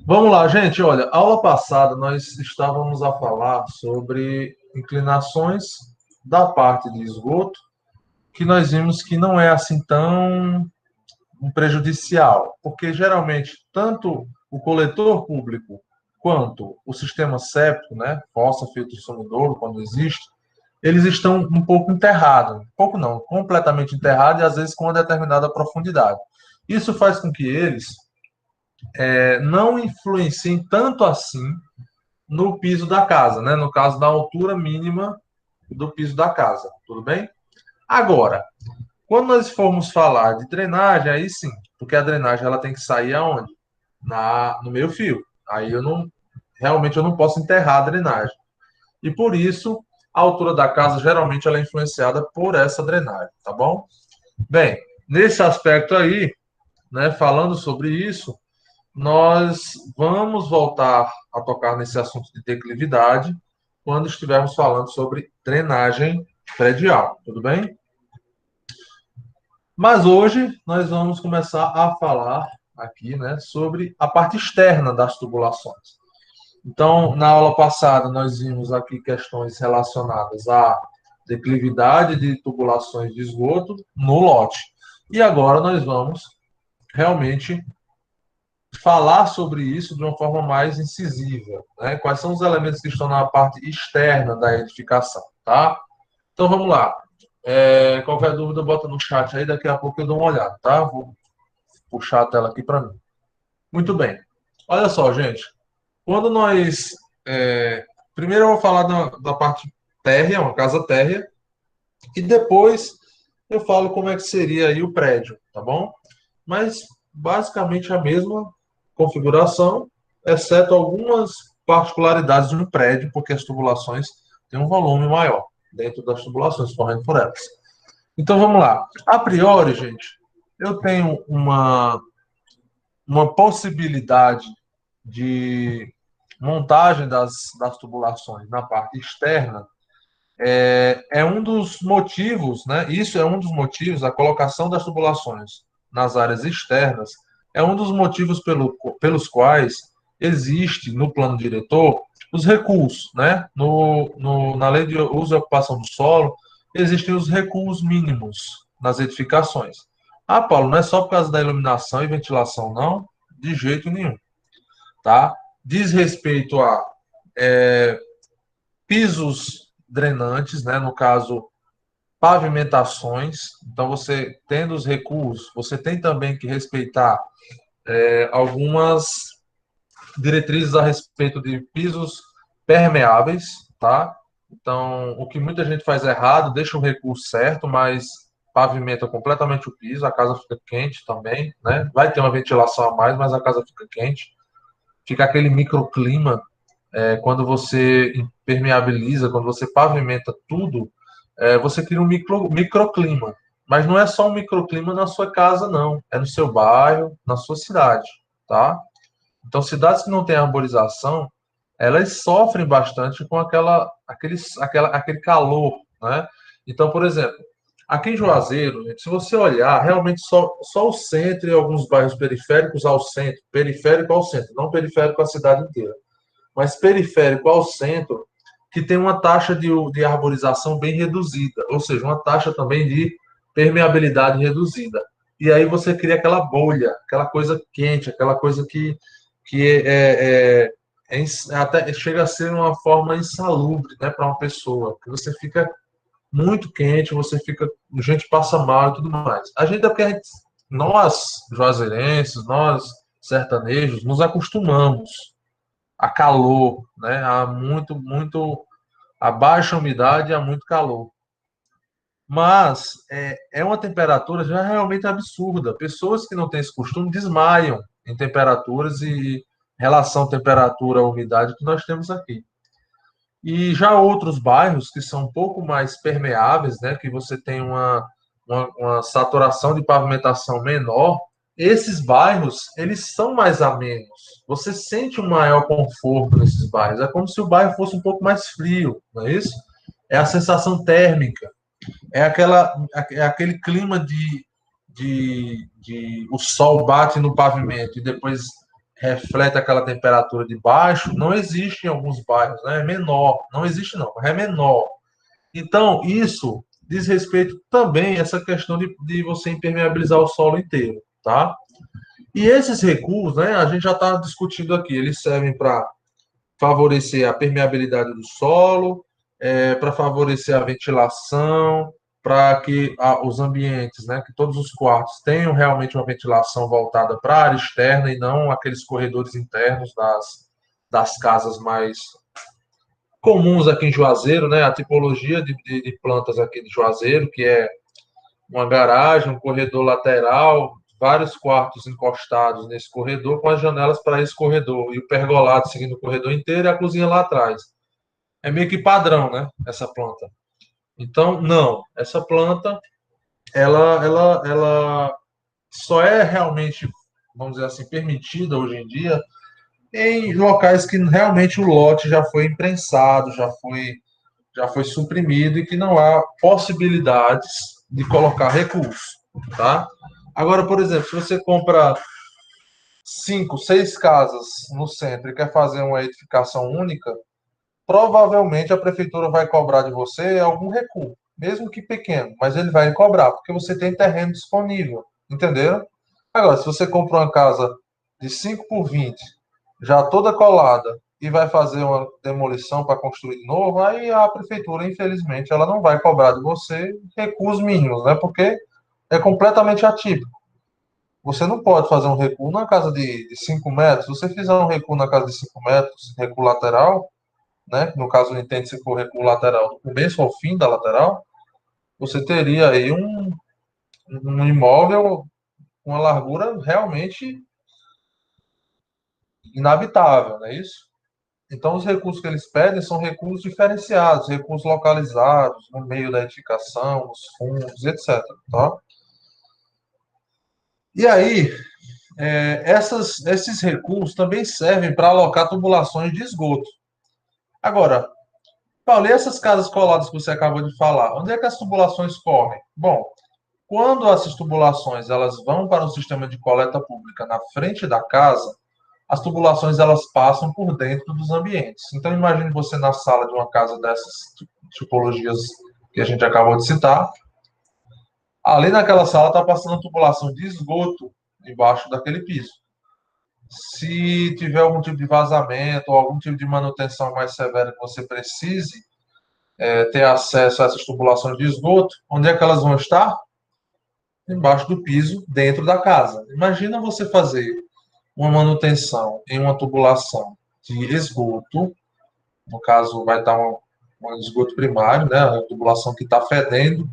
Vamos lá, gente. Olha, aula passada nós estávamos a falar sobre inclinações da parte de esgoto, que nós vimos que não é assim tão prejudicial, porque geralmente tanto o coletor público quanto o sistema séptico, né, fossa, filtro, sumidouro, quando existe, eles estão um pouco enterrados, um pouco não, completamente enterrados e às vezes com uma determinada profundidade. Isso faz com que eles não influenciem tanto assim no piso da casa, né? No caso da altura mínima do piso da casa, tudo bem? Agora, quando nós formos falar de drenagem, aí sim, porque a drenagem ela tem que sair aonde? No meio fio. Aí eu não, realmente eu não posso enterrar a drenagem. E por isso, a altura da casa geralmente ela é influenciada por essa drenagem, tá bom? Bem, nesse aspecto aí, né, falando sobre isso, nós vamos voltar a tocar nesse assunto de declividade quando estivermos falando sobre drenagem predial, tudo bem? Mas hoje nós vamos começar a falar aqui, né, sobre a parte externa das tubulações. Então, na aula passada nós vimos aqui questões relacionadas à declividade de tubulações de esgoto no lote. E agora nós vamos realmente falar sobre isso de uma forma mais incisiva, né? Quais são os elementos que estão na parte externa da edificação, tá? Então vamos lá. Qualquer dúvida, bota no chat aí, daqui a pouco eu dou uma olhada, tá? Vou puxar a tela aqui para mim. Muito bem. Olha só, gente. Quando nós. Primeiro eu vou falar da parte térrea, uma casa térrea, e depois eu falo como é que seria aí o prédio, tá bom? Mas basicamente a mesma configuração, exceto algumas particularidades de um prédio, porque as tubulações têm um volume maior dentro das tubulações correndo por elas. Então vamos lá. A priori, gente, eu tenho uma possibilidade de montagem das tubulações na parte externa. É um dos motivos, né? Isso é um dos motivos, a colocação das tubulações nas áreas externas é um dos motivos pelos quais existe no plano diretor os recuos, né? Na lei de uso e ocupação do solo, existem os recuos mínimos nas edificações. Ah, Paulo, não é só por causa da iluminação e ventilação, não? De jeito nenhum, tá? Diz respeito a é, pisos drenantes, né? No caso, pavimentações. Então, você tendo os recuos, você tem também que respeitar algumas diretrizes a respeito de pisos permeáveis, tá? Então, o que muita gente faz errado, deixa o recuo certo, mas pavimenta completamente o piso, a casa fica quente também, né? Vai ter uma ventilação a mais, mas a casa fica quente. Fica aquele microclima quando você impermeabiliza, quando você pavimenta tudo, você cria um microclima. Mas não é só um microclima na sua casa, não. É no seu bairro, na sua cidade, tá? Então, cidades que não têm arborização, elas sofrem bastante com aquele calor, né? Então, por exemplo, aqui em Juazeiro, gente, se você olhar, realmente só o centro e alguns bairros periféricos ao centro, periférico ao centro, não periférico à cidade inteira, mas periférico ao centro, que tem uma taxa de arborização bem reduzida, ou seja, uma taxa também de permeabilidade reduzida. E aí você cria aquela bolha, aquela coisa quente, aquela coisa que até chega a ser uma forma insalubre, né, para uma pessoa, que você fica muito quente, você fica, a gente passa mal e tudo mais. A gente é porque nós, juazeirenses, nós, sertanejos, nos acostumamos a calor, né? A a baixa umidade e a muito calor. Mas é uma temperatura já realmente absurda. Pessoas que não têm esse costume desmaiam em temperaturas e relação temperatura-umidade que nós temos aqui. E já outros bairros que são um pouco mais permeáveis, né, que você tem uma saturação de pavimentação menor, esses bairros, eles são mais amenos. Você sente um maior conforto nesses bairros. É como se o bairro fosse um pouco mais frio, não é isso? É a sensação térmica. É aquele clima de o sol bate no pavimento e depois reflete aquela temperatura de baixo, não existe em alguns bairros, né? É menor. Não existe, não, é menor. Então, isso diz respeito também a essa questão de você impermeabilizar o solo inteiro, tá? E esses recursos, né, a gente já está discutindo aqui, eles servem para favorecer a permeabilidade do solo, para favorecer a ventilação, para que os ambientes, né, que todos os quartos tenham realmente uma ventilação voltada para a área externa e não aqueles corredores internos das casas mais comuns aqui em Juazeiro, né? A tipologia de plantas aqui de Juazeiro, que é uma garagem, um corredor lateral, vários quartos encostados nesse corredor, com as janelas para esse corredor, e o pergolado seguindo o corredor inteiro e a cozinha lá atrás. É meio que padrão, né? Essa planta. Então, não, essa planta, ela só é realmente, vamos dizer assim, permitida hoje em dia em locais que realmente o lote já foi imprensado, já foi suprimido e que não há possibilidades de colocar recurso, tá? Agora, por exemplo, se você compra 5, 6 casas no centro e quer fazer uma edificação única, provavelmente a prefeitura vai cobrar de você algum recuo, mesmo que pequeno, mas ele vai cobrar, porque você tem terreno disponível, entenderam? Agora, se você compra uma casa de 5 por 20, já toda colada, e vai fazer uma demolição para construir de novo, aí a prefeitura, infelizmente, ela não vai cobrar de você recuos mínimos, né? Porque é completamente atípico. Você não pode fazer um recuo na casa de 5 metros. Se você fizer um recuo na casa de 5 metros, recuo lateral, né? No caso, entende-se por recuo lateral do começo ao fim da lateral, você teria aí um imóvel com uma largura realmente inabitável, não é isso? Então, os recursos que eles pedem são recursos diferenciados, recursos localizados, no meio da edificação, nos fundos, etc. Tá? E aí, esses recursos também servem para alocar tubulações de esgoto. Agora, Paulo, e essas casas coladas que você acabou de falar, onde é que as tubulações correm? Bom, quando essas tubulações elas vão para o sistema de coleta pública na frente da casa, as tubulações elas passam por dentro dos ambientes. Então imagine você na sala de uma casa dessas tipologias que a gente acabou de citar, ali naquela sala está passando tubulação de esgoto embaixo daquele piso. Se tiver algum tipo de vazamento ou algum tipo de manutenção mais severa que você precise ter acesso a essas tubulações de esgoto, onde é que elas vão estar? Embaixo do piso, dentro da casa. Imagina você fazer uma manutenção em uma tubulação de esgoto, no caso vai estar um esgoto primário, né, a tubulação que está fedendo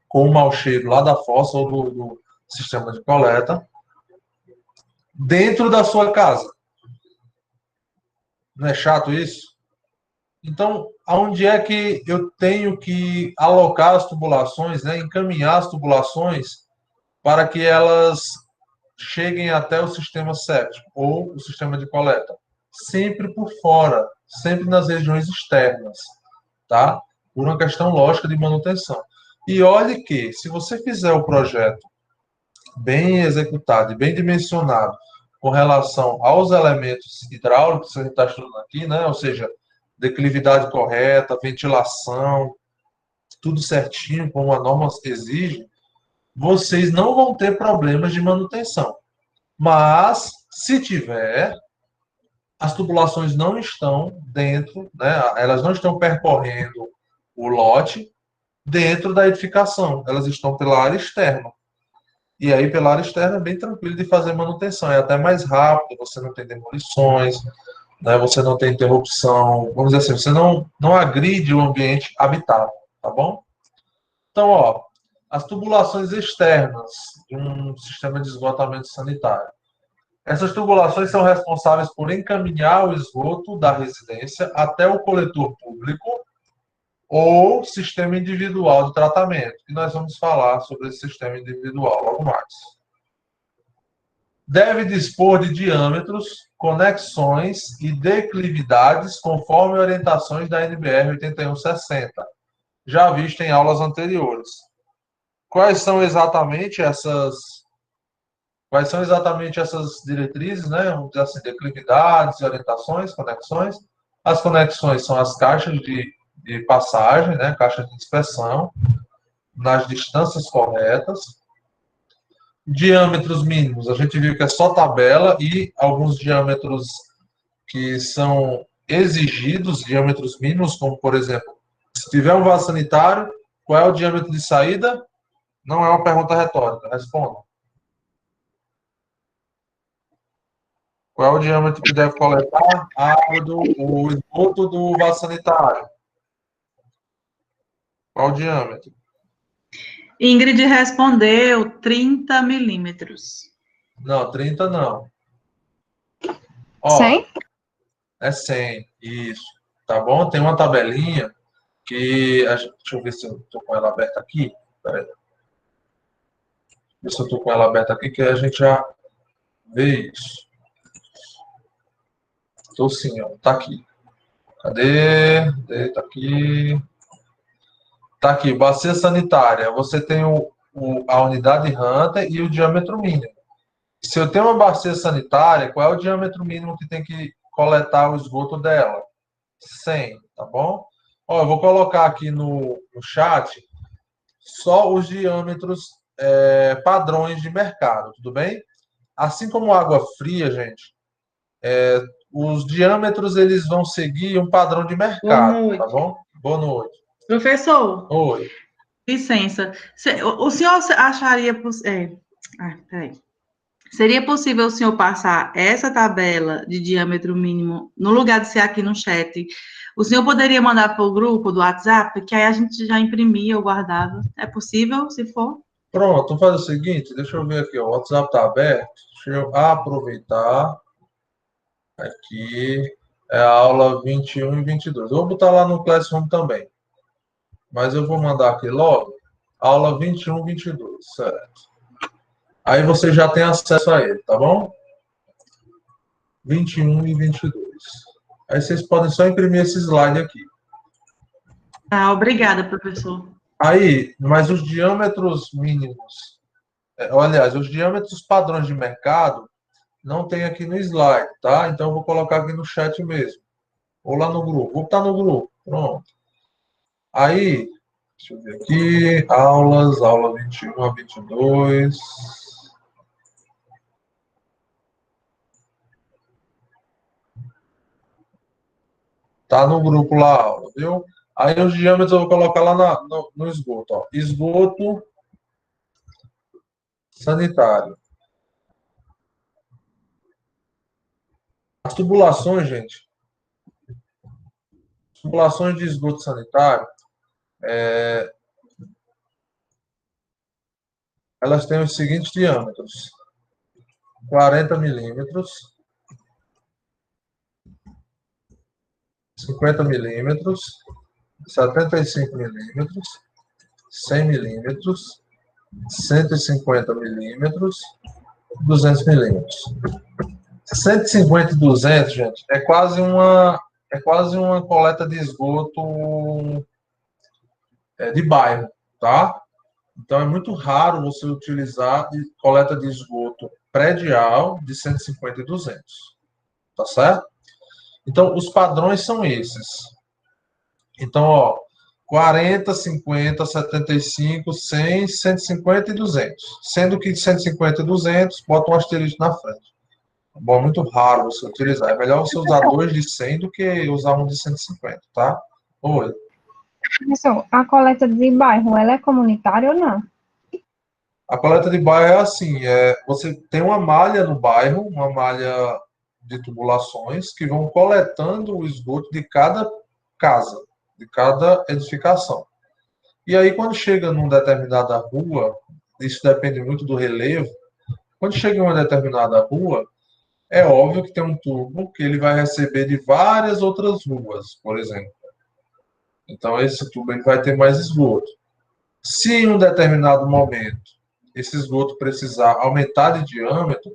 com o mau cheiro lá da fossa ou do sistema de coleta, dentro da sua casa. Não é chato isso? Então, aonde é que eu tenho que alocar as tubulações, né, encaminhar as tubulações para que elas cheguem até o sistema séptico ou o sistema de coleta? Sempre por fora, sempre nas regiões externas, tá? Por uma questão lógica de manutenção. E olhe que, se você fizer o projeto bem executado e bem dimensionado com relação aos elementos hidráulicos que a gente está estudando aqui, né? Ou seja, declividade correta, ventilação, tudo certinho, como a norma exige, vocês não vão ter problemas de manutenção. Mas, se tiver, as tubulações não estão dentro, né? Elas não estão percorrendo o lote dentro da edificação, elas estão pela área externa. E aí, pela área externa, é bem tranquilo de fazer manutenção, é até mais rápido, você não tem demolições, né? Você não tem interrupção, vamos dizer assim, você não agride o ambiente habitável, tá bom? Então, ó, as tubulações externas de um sistema de esgotamento sanitário. Essas tubulações são responsáveis por encaminhar o esgoto da residência até o coletor público ou sistema individual de tratamento, que nós vamos falar sobre esse sistema individual logo mais. Deve dispor de diâmetros, conexões e declividades conforme orientações da NBR 8160, já visto em aulas anteriores. Quais são exatamente Quais são exatamente essas diretrizes, né? Vamos dizer assim, declividades, orientações, conexões. As conexões são as caixas de passagem, né? Caixa de inspeção, nas distâncias corretas. Diâmetros mínimos, a gente viu que é só tabela e alguns diâmetros que são exigidos, diâmetros mínimos, como por exemplo, se tiver um vaso sanitário, qual é o diâmetro de saída? Não é uma pergunta retórica, responda. Qual é o diâmetro que deve coletar a água o esgoto do vaso sanitário? Qual o diâmetro? Ingrid respondeu 30 milímetros. Não, 30 não. Ó, 100? é 100, isso. Tá bom? Tem uma tabelinha que... Deixa eu ver se eu estou com ela aberta aqui. Peraí. Ver se eu estou com ela aberta aqui, que a gente já vê isso. Estou sim, ó. Tá aqui. Cadê? Tá aqui. Tá aqui, bacia sanitária. Você tem a unidade Hunter e o diâmetro mínimo. Se eu tenho uma bacia sanitária, qual é o diâmetro mínimo que tem que coletar o esgoto dela? 100, tá bom? Ó, eu vou colocar aqui no chat só os diâmetros padrões de mercado, tudo bem? Assim como água fria, gente, os diâmetros eles vão seguir um padrão de Boa mercado, tá noite. bom? Boa noite. Professor, Oi. licença. O senhor acharia... peraí. Seria possível o senhor passar essa tabela de diâmetro mínimo, no lugar de ser aqui no chat, o senhor poderia mandar para o grupo do WhatsApp, que aí a gente já imprimia ou guardava? É possível, se for? Pronto, vamos fazer o seguinte, deixa eu ver aqui, ó, o WhatsApp está aberto, deixa eu aproveitar aqui, é a aula 21 e 22. Eu vou botar lá no Classroom também, mas eu vou mandar aqui logo, aula 21 e 22, certo? Aí você já tem acesso a ele, tá bom? 21 e 22. Aí vocês podem só imprimir esse slide aqui. Ah, obrigada, professor. Aí, mas os diâmetros mínimos, aliás, os diâmetros padrões de mercado, não tem aqui no slide, tá? Então eu vou colocar aqui no chat mesmo. Ou lá no grupo. Vou botar no grupo. Pronto. Aí, deixa eu ver aqui. Aulas, aula 21 a 22. Tá no grupo lá a aula, viu? Aí os diâmetros eu vou colocar lá no esgoto. Ó. Esgoto sanitário. As tubulações, gente. Tubulações de esgoto sanitário, elas têm os seguintes diâmetros: 40 milímetros, 50 milímetros, 75 milímetros, 100 milímetros, 150 milímetros, 200 milímetros. 150 e 200, gente, é quase uma coleta de esgoto de bairro, tá? Então é muito raro você utilizar coleta de esgoto predial de 150 e 200, tá certo? Então os padrões são esses. Então, ó, 40, 50, 75, 100, 150 e 200. Sendo que 150 e 200, bota um asterisco na frente. Bom, é muito raro você utilizar. É melhor você usar dois de 100 do que usar um de 150, tá? Oi. Professor, a coleta de bairro, ela é comunitária ou não? A coleta de bairro é assim, você tem uma malha no bairro, uma malha de tubulações que vão coletando o esgoto de cada casa, de cada edificação. E aí, quando chega numa determinada rua, isso depende muito do relevo, quando chega em uma determinada rua, é óbvio que tem um tubo que ele vai receber de várias outras ruas, por exemplo. Então, esse tubo ele vai ter mais esgoto. Se em um determinado momento esse esgoto precisar aumentar de diâmetro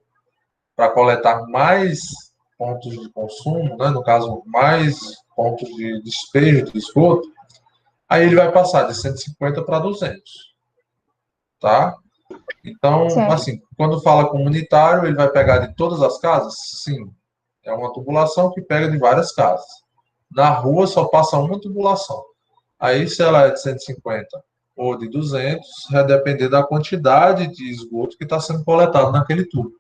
para coletar mais pontos de consumo, né? No caso, mais pontos de despejo de esgoto, aí ele vai passar de 150 para 200, tá? Então, Certo. assim, quando fala comunitário, ele vai pegar de todas as casas? Sim. É uma tubulação que pega de várias casas. Na rua só passa uma tubulação. Aí, se ela é de 150 ou de 200, vai depender da quantidade de esgoto que está sendo coletado naquele tubo.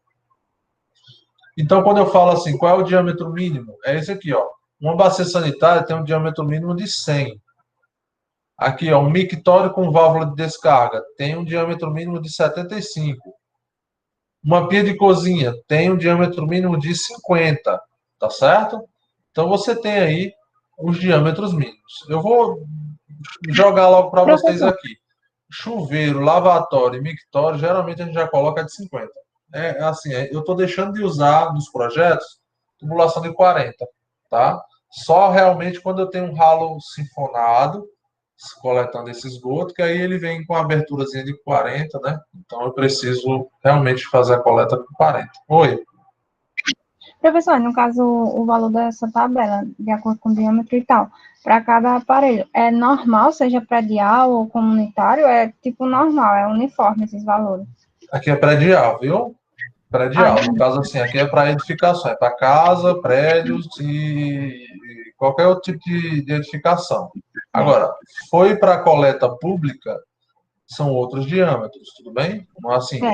Então, quando eu falo assim, qual é o diâmetro mínimo? É esse aqui, ó. Uma bacia sanitária tem um diâmetro mínimo de 100. Aqui, ó, um mictório com válvula de descarga tem um diâmetro mínimo de 75. Uma pia de cozinha tem um diâmetro mínimo de 50, tá certo? Então você tem aí os diâmetros mínimos. Eu vou jogar logo para vocês Professor, aqui. Chuveiro, lavatório e mictório, geralmente a gente já coloca de 50. É assim, eu estou deixando de usar nos projetos tubulação de 40, tá? Só realmente quando eu tenho um ralo sinfonado, coletando esse esgoto, que aí ele vem com a aberturazinha de 40, né? Então eu preciso realmente fazer a coleta com 40. Oi. professor, no caso, o valor dessa tabela, de acordo com o diâmetro e tal, para cada aparelho, é normal, seja predial ou comunitário? É tipo normal, é uniforme esses valores? Aqui é predial, viu? Ah, Predial. No caso, assim, aqui é para edificação, é para casa, prédios e qualquer outro tipo de edificação. Agora, foi para coleta pública, são outros diâmetros, tudo bem? Não é assim, é.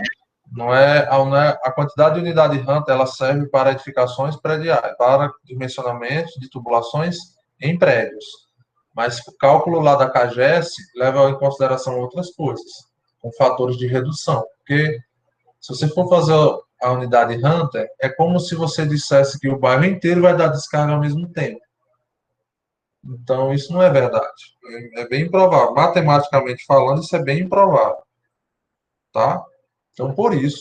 a quantidade de unidade Hunter, ela serve para edificações prediais, para dimensionamentos de tubulações em prédios. Mas o cálculo lá da CAGES leva em consideração outras coisas, com fatores de redução. Porque se você for fazer a unidade Hunter, é como se você dissesse que o bairro inteiro vai dar descarga ao mesmo tempo. Então, isso não é verdade. É bem improvável. Matematicamente falando, isso é bem improvável. Tá? Então, por isso,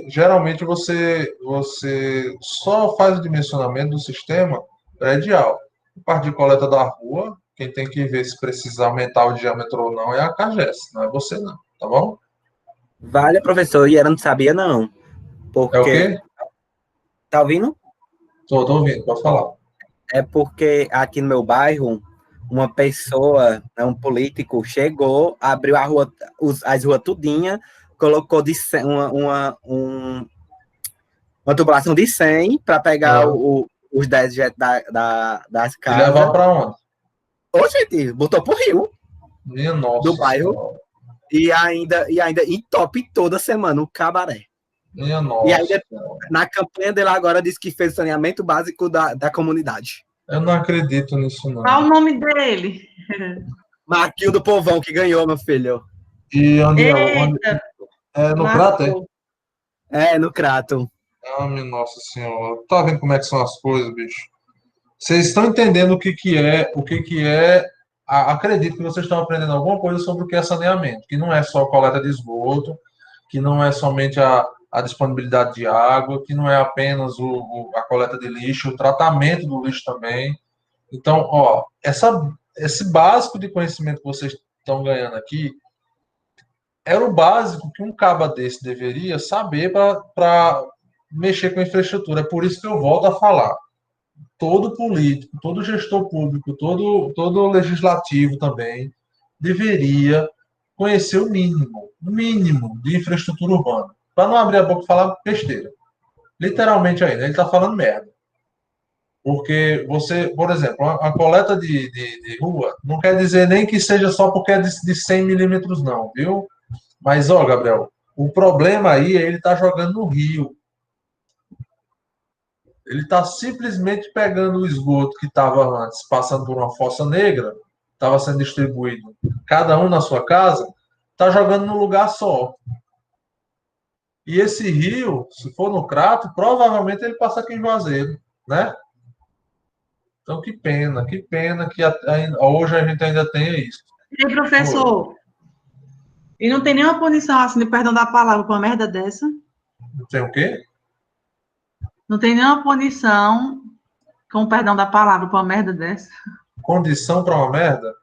geralmente você só faz o dimensionamento do sistema predial. A parte de coleta da rua, quem tem que ver se precisa aumentar o diâmetro ou não é a CAGES, não é você não, tá bom? Vale, professor, e eu não sabia, não. É o Porque, quê? tá ouvindo? Tô ouvindo, pode falar. É porque aqui no meu bairro, uma pessoa, um político, chegou, abriu a rua, as ruas tudinha, colocou de 100, uma tubulação de 100 para pegar Ah, os 10 das e levar casas. para onde? Ô, gente, botou pro rio Minha do nossa bairro senhora. e ainda entope toda semana o cabaré. Minha E nossa ainda, senhora. na campanha dele agora, disse que fez o saneamento básico da comunidade. Eu não acredito nisso, Qual não. o nome dele? Marquinho do Povão que ganhou, meu filho. E onde Eita, é no cráter? lascou. É, no Crato. Ah, minha nossa senhora. Tá vendo como é que são as coisas, bicho? Vocês estão entendendo o que que é? Acredito que vocês estão aprendendo alguma coisa sobre o que é saneamento, que não é só coleta de esgoto, que não é somente a disponibilidade de água, que não é apenas a coleta de lixo, o tratamento do lixo também. Então, ó, esse básico de conhecimento que vocês estão ganhando aqui era o básico que um caba desse deveria saber para mexer com a infraestrutura. É por isso que eu volto a falar. Todo político, todo gestor público, todo legislativo também deveria conhecer o mínimo de infraestrutura urbana. Para não abrir a boca e falar besteira. Literalmente aí, né? Ele está falando merda. Porque você, por exemplo, a coleta de rua não quer dizer nem que seja só porque é de 100 milímetros, não, viu? Mas, ó, Gabriel, o problema aí é ele estar jogando no rio. Ele está simplesmente pegando o esgoto que estava antes, passando por uma fossa negra, estava sendo distribuído, cada um na sua casa, está jogando num lugar só. E esse rio, se for no Crato, provavelmente ele passa aqui em Juazeiro, né? Então, que pena que hoje a gente ainda tenha isso. E aí, professor? E não tem nenhuma punição assim, de perdão da palavra, com uma merda dessa? Não tem o quê? Não tem nenhuma punição, com perdão da palavra, com uma merda dessa? Condição para uma merda?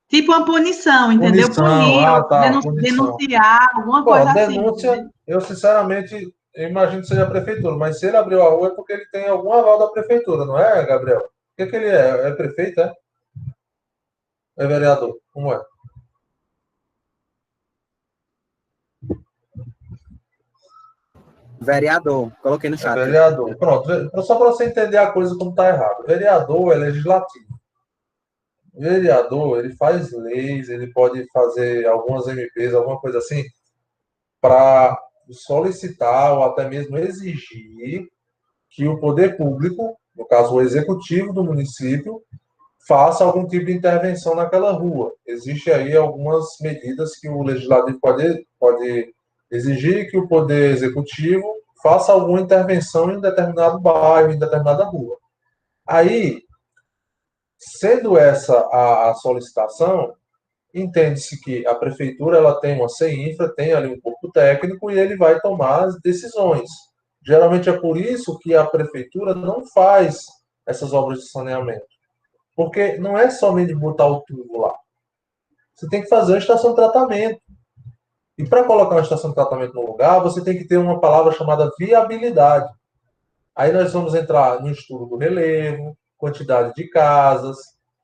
Tipo uma punição, entendeu? Punição, Punir, ou tá, punição. denunciar, alguma Bom, coisa assim. denúncia, Entendeu? eu sinceramente eu imagino que seja a prefeitura, mas se ele abriu a rua é porque ele tem algum aval da prefeitura, não é, Gabriel? O que ele é? É prefeito, é? É vereador? Como é? Vereador, coloquei no É chat. vereador. Pronto, só para você entender a coisa como está errado. Vereador é legislativo. O vereador, ele faz leis, ele pode fazer algumas MPs, alguma coisa assim, para solicitar ou até mesmo exigir que o poder público, no caso o executivo do município, faça algum tipo de intervenção naquela rua. Existem aí algumas medidas que o legislativo pode exigir que o poder executivo faça alguma intervenção em determinado bairro, em determinada rua. Aí, sendo essa a solicitação, entende-se que a prefeitura ela tem uma CEINFRA, tem ali um corpo técnico e ele vai tomar as decisões. Geralmente é por isso que a prefeitura não faz essas obras de saneamento. Porque não é somente botar o tubo lá. Você tem que fazer uma estação de tratamento. E para colocar uma estação de tratamento no lugar, você tem que ter uma palavra chamada viabilidade. Aí nós vamos entrar no estudo do relevo, quantidade de casas,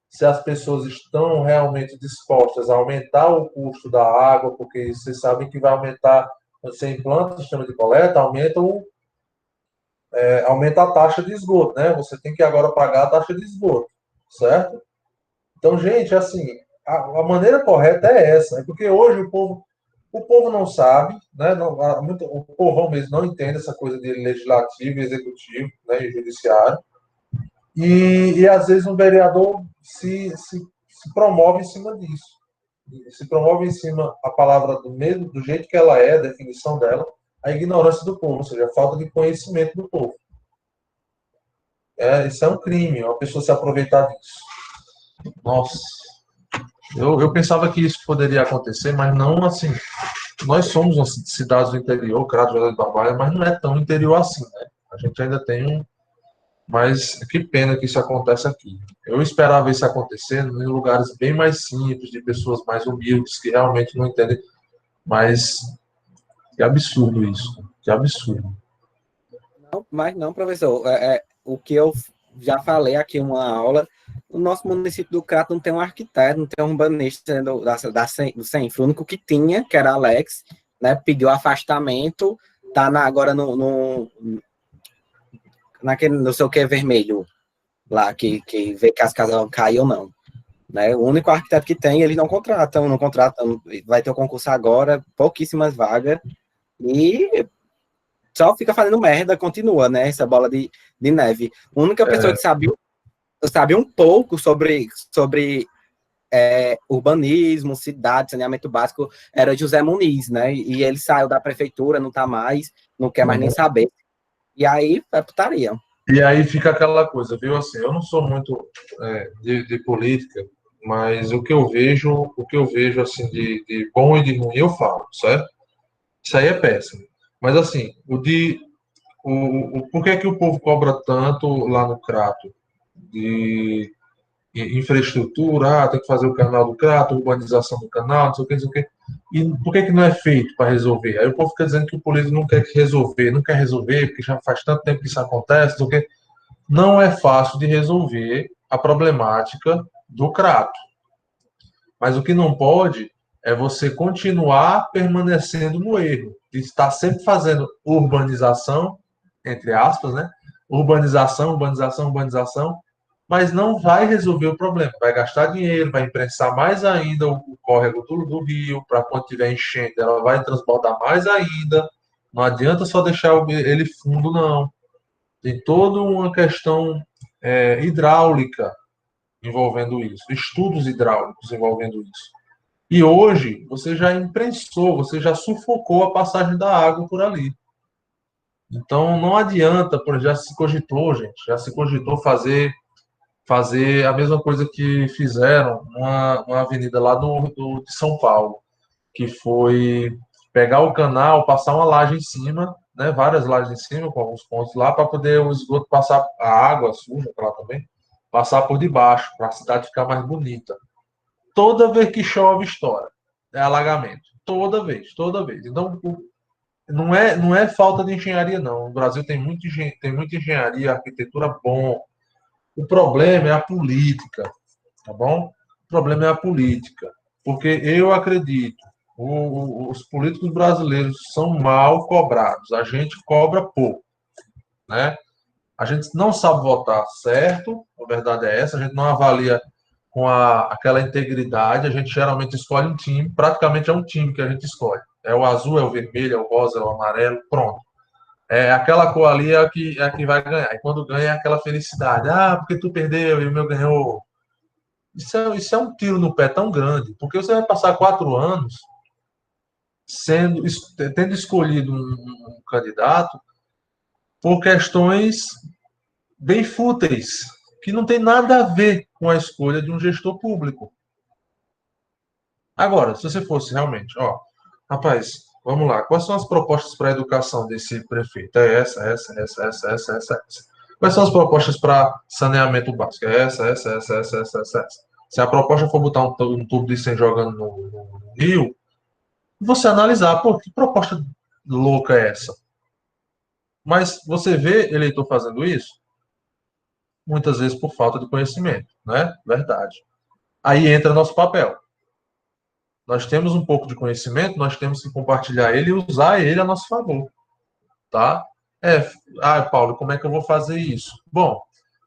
se as pessoas estão realmente dispostas a aumentar o custo da água, porque vocês sabem que vai aumentar, quando você implanta o sistema de coleta, aumenta a taxa de esgoto, né? Você tem que agora pagar a taxa de esgoto, certo? Então, gente, assim, a maneira correta é essa, é porque hoje o povo não sabe, né? Não, o povão mesmo não entende essa coisa de legislativo, executivo, né, e judiciário. E às vezes um vereador se promove em cima disso. Se promove em cima a palavra do jeito que ela é, a definição dela, a ignorância do povo, ou seja, a falta de conhecimento do povo. Isso é um crime, uma pessoa se aproveitar disso. Nossa. Eu pensava que isso poderia acontecer, mas não assim. Nós somos uma cidade do interior, Crato, José de Barbalha, mas não é tão interior assim, né? A gente ainda tem um. Mas que pena que isso acontece aqui. Eu esperava isso acontecer em lugares bem mais simples, de pessoas mais humildes, que realmente não entendem. Mas que absurdo isso. Que absurdo. Não, mas não, professor. O que eu já falei aqui em uma aula, o nosso município do Crato não tem um arquiteto, não tem um urbanista do CENFRA. O único que tinha, que era Alex, né, pediu afastamento, tá agora naquele, não sei o que, vermelho, lá, que vê que as casas vão cair ou não. Né? O único arquiteto que tem, eles não contratam, vai ter o concurso agora, pouquíssimas vagas, e só fica fazendo merda, continua, né? Essa bola de neve. A única pessoa que sabia um pouco sobre urbanismo, cidade, saneamento básico, era José Muniz, né? E ele saiu da prefeitura, não tá mais, não quer mais nem saber. E aí, é putaria. E aí fica aquela coisa, viu? Assim, eu não sou muito de política, mas o que eu vejo assim de bom e de ruim eu falo, certo? Isso aí é péssimo. Mas assim, por que que o povo cobra tanto lá no Crato de infraestrutura? Tem que fazer o canal do Crato, urbanização do canal, não sei o que, não sei o que. E por que que não é feito para resolver? Aí o povo fica dizendo que o político não quer resolver, porque já faz tanto tempo que isso acontece, não sei o que. Não é fácil de resolver a problemática do Crato. Mas o que não pode é você continuar permanecendo no erro, de estar sempre fazendo urbanização, entre aspas, né? Urbanização, mas não vai resolver o problema. Vai gastar dinheiro, vai imprensar mais ainda o córrego do rio, para quando tiver enchente, ela vai transbordar mais ainda. Não adianta só deixar ele fundo, não. Tem toda uma questão hidráulica envolvendo isso, estudos hidráulicos envolvendo isso. E hoje, você já imprensou, você já sufocou a passagem da água por ali. Então, não adianta, já se cogitou, gente, fazer a mesma coisa que fizeram uma avenida lá de São Paulo, que foi pegar o canal, passar uma laje em cima, né, várias lajes em cima, com alguns pontos lá, para poder o esgoto passar, a água suja, lá também, passar por debaixo, para a cidade ficar mais bonita. Toda vez que chove, estoura. É alagamento. Toda vez. Então, não é falta de engenharia, não. O Brasil tem muita engenharia, arquitetura bom. O problema é a política, tá bom? O problema é a política. Porque eu acredito, Os políticos brasileiros são mal cobrados. A gente cobra pouco, né? A gente não sabe votar certo, a verdade é essa. A gente não avalia com aquela integridade. A gente geralmente escolhe um time, praticamente é um time que a gente escolhe. É o azul, é o vermelho, é o rosa, é o amarelo, pronto. É aquela cor ali é a que vai ganhar. E quando ganha é aquela felicidade. Ah, porque tu perdeu e o meu ganhou. Isso é um tiro no pé tão grande, porque você vai passar 4 anos tendo escolhido um candidato por questões bem fúteis, que não tem nada a ver com a escolha de um gestor público. Agora, se você fosse realmente, ó, rapaz, vamos lá, quais são as propostas para a educação desse prefeito? É essa. Quais são as propostas para saneamento básico? É essa. Se a proposta for botar um tubo de 100 jogando no rio, você analisar, pô, que proposta louca é essa? Mas você vê eleitor fazendo isso? Muitas vezes por falta de conhecimento, né? Verdade. Aí entra nosso papel. Nós temos um pouco de conhecimento, nós temos que compartilhar ele e usar ele a nosso favor, tá? Paulo, como é que eu vou fazer isso? Bom,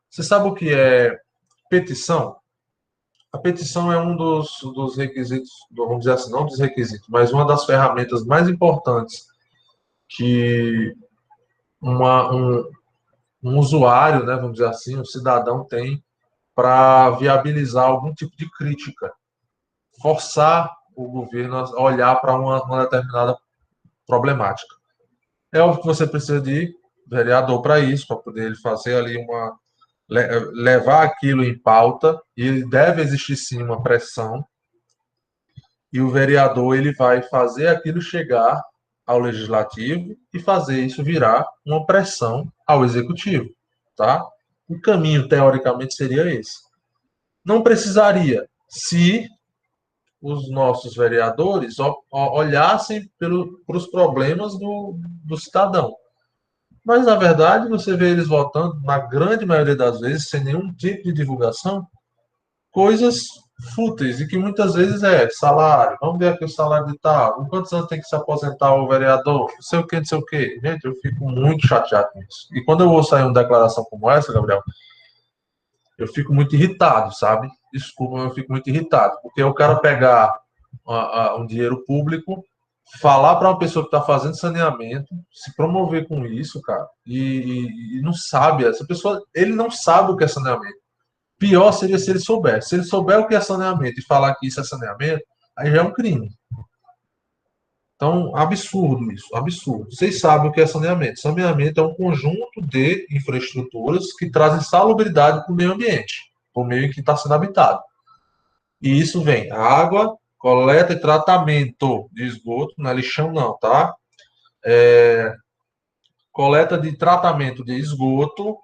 você sabe o que é petição? A petição é um dos requisitos, vamos dizer assim, não dos requisitos, mas uma das ferramentas mais importantes que um usuário, né, vamos dizer assim, um cidadão tem para viabilizar algum tipo de crítica, forçar o governo a olhar para uma determinada problemática. É óbvio que você precisa de vereador para isso, para poder ele fazer ali levar aquilo em pauta, e deve existir sim uma pressão, e o vereador ele vai fazer aquilo chegar ao legislativo e fazer isso virar uma pressão ao executivo, tá? O caminho teoricamente seria esse. Não precisaria se os nossos vereadores olhassem para os problemas do cidadão. Mas, na verdade, você vê eles votando, na grande maioria das vezes, sem nenhum tipo de divulgação, coisas fúteis, e que muitas vezes é salário. Vamos ver aqui o salário de tal. Em quantos anos tem que se aposentar o vereador? Não sei o que, não sei o que. Gente, eu fico muito chateado com isso. E quando eu ouço sair uma declaração como essa, Gabriel, eu fico muito irritado, sabe? Desculpa, eu fico muito irritado, porque eu quero pegar um dinheiro público, falar para uma pessoa que está fazendo saneamento, se promover com isso, cara, e não sabe, essa pessoa, ele não sabe o que é saneamento. Pior seria se ele soubesse. Se ele souber o que é saneamento e falar que isso é saneamento, aí já é um crime. Então, absurdo isso, absurdo. Vocês sabem o que é saneamento. Saneamento é um conjunto de infraestruturas que trazem salubridade para o meio ambiente, para o meio que está sendo habitado. E isso vem água, coleta e tratamento de esgoto, não é lixão não, tá? Coleta de tratamento de esgoto,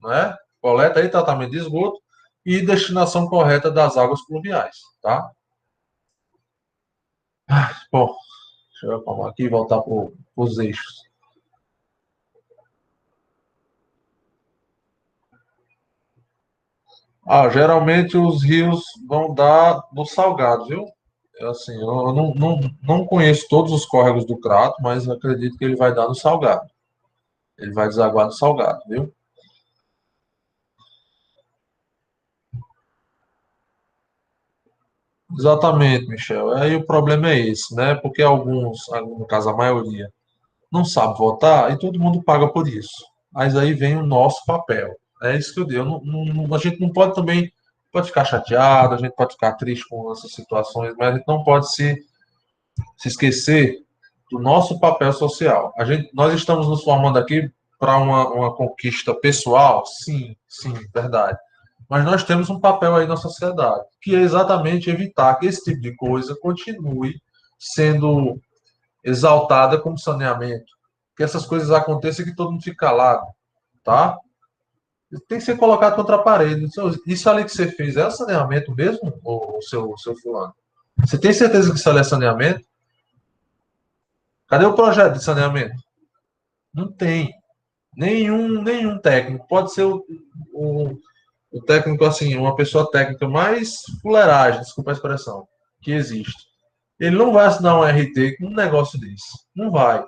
né? Coleta e tratamento de esgoto e destinação correta das águas pluviais, tá? Bom, deixa eu acalmar aqui e voltar para os eixos. Geralmente os rios vão dar no Salgado, viu? Assim, eu não conheço todos os córregos do Crato, mas acredito que ele vai dar no Salgado. Ele vai desaguar no Salgado, viu? Exatamente, Michel. Aí o problema é esse, né? Porque alguns, no caso a maioria, não sabe votar e todo mundo paga por isso. Mas aí vem o nosso papel. É isso que eu digo. A gente não pode também pode ficar chateado, a gente pode ficar triste com essas situações, mas a gente não pode se esquecer do nosso papel social. Nós estamos nos formando aqui para uma conquista pessoal, sim, verdade. Mas nós temos um papel aí na sociedade, que é exatamente evitar que esse tipo de coisa continue sendo exaltada como saneamento. Que essas coisas aconteçam e que todo mundo fique calado, tá? Tem que ser colocado contra a parede. Isso ali que você fez é saneamento mesmo, o seu fulano? Você tem certeza que isso ali é saneamento? Cadê o projeto de saneamento? Não tem. Nenhum técnico. Pode ser o técnico, assim, uma pessoa técnica mais fuleiragem, desculpa a expressão, que existe. Ele não vai assinar um RT com um negócio desse. Não vai.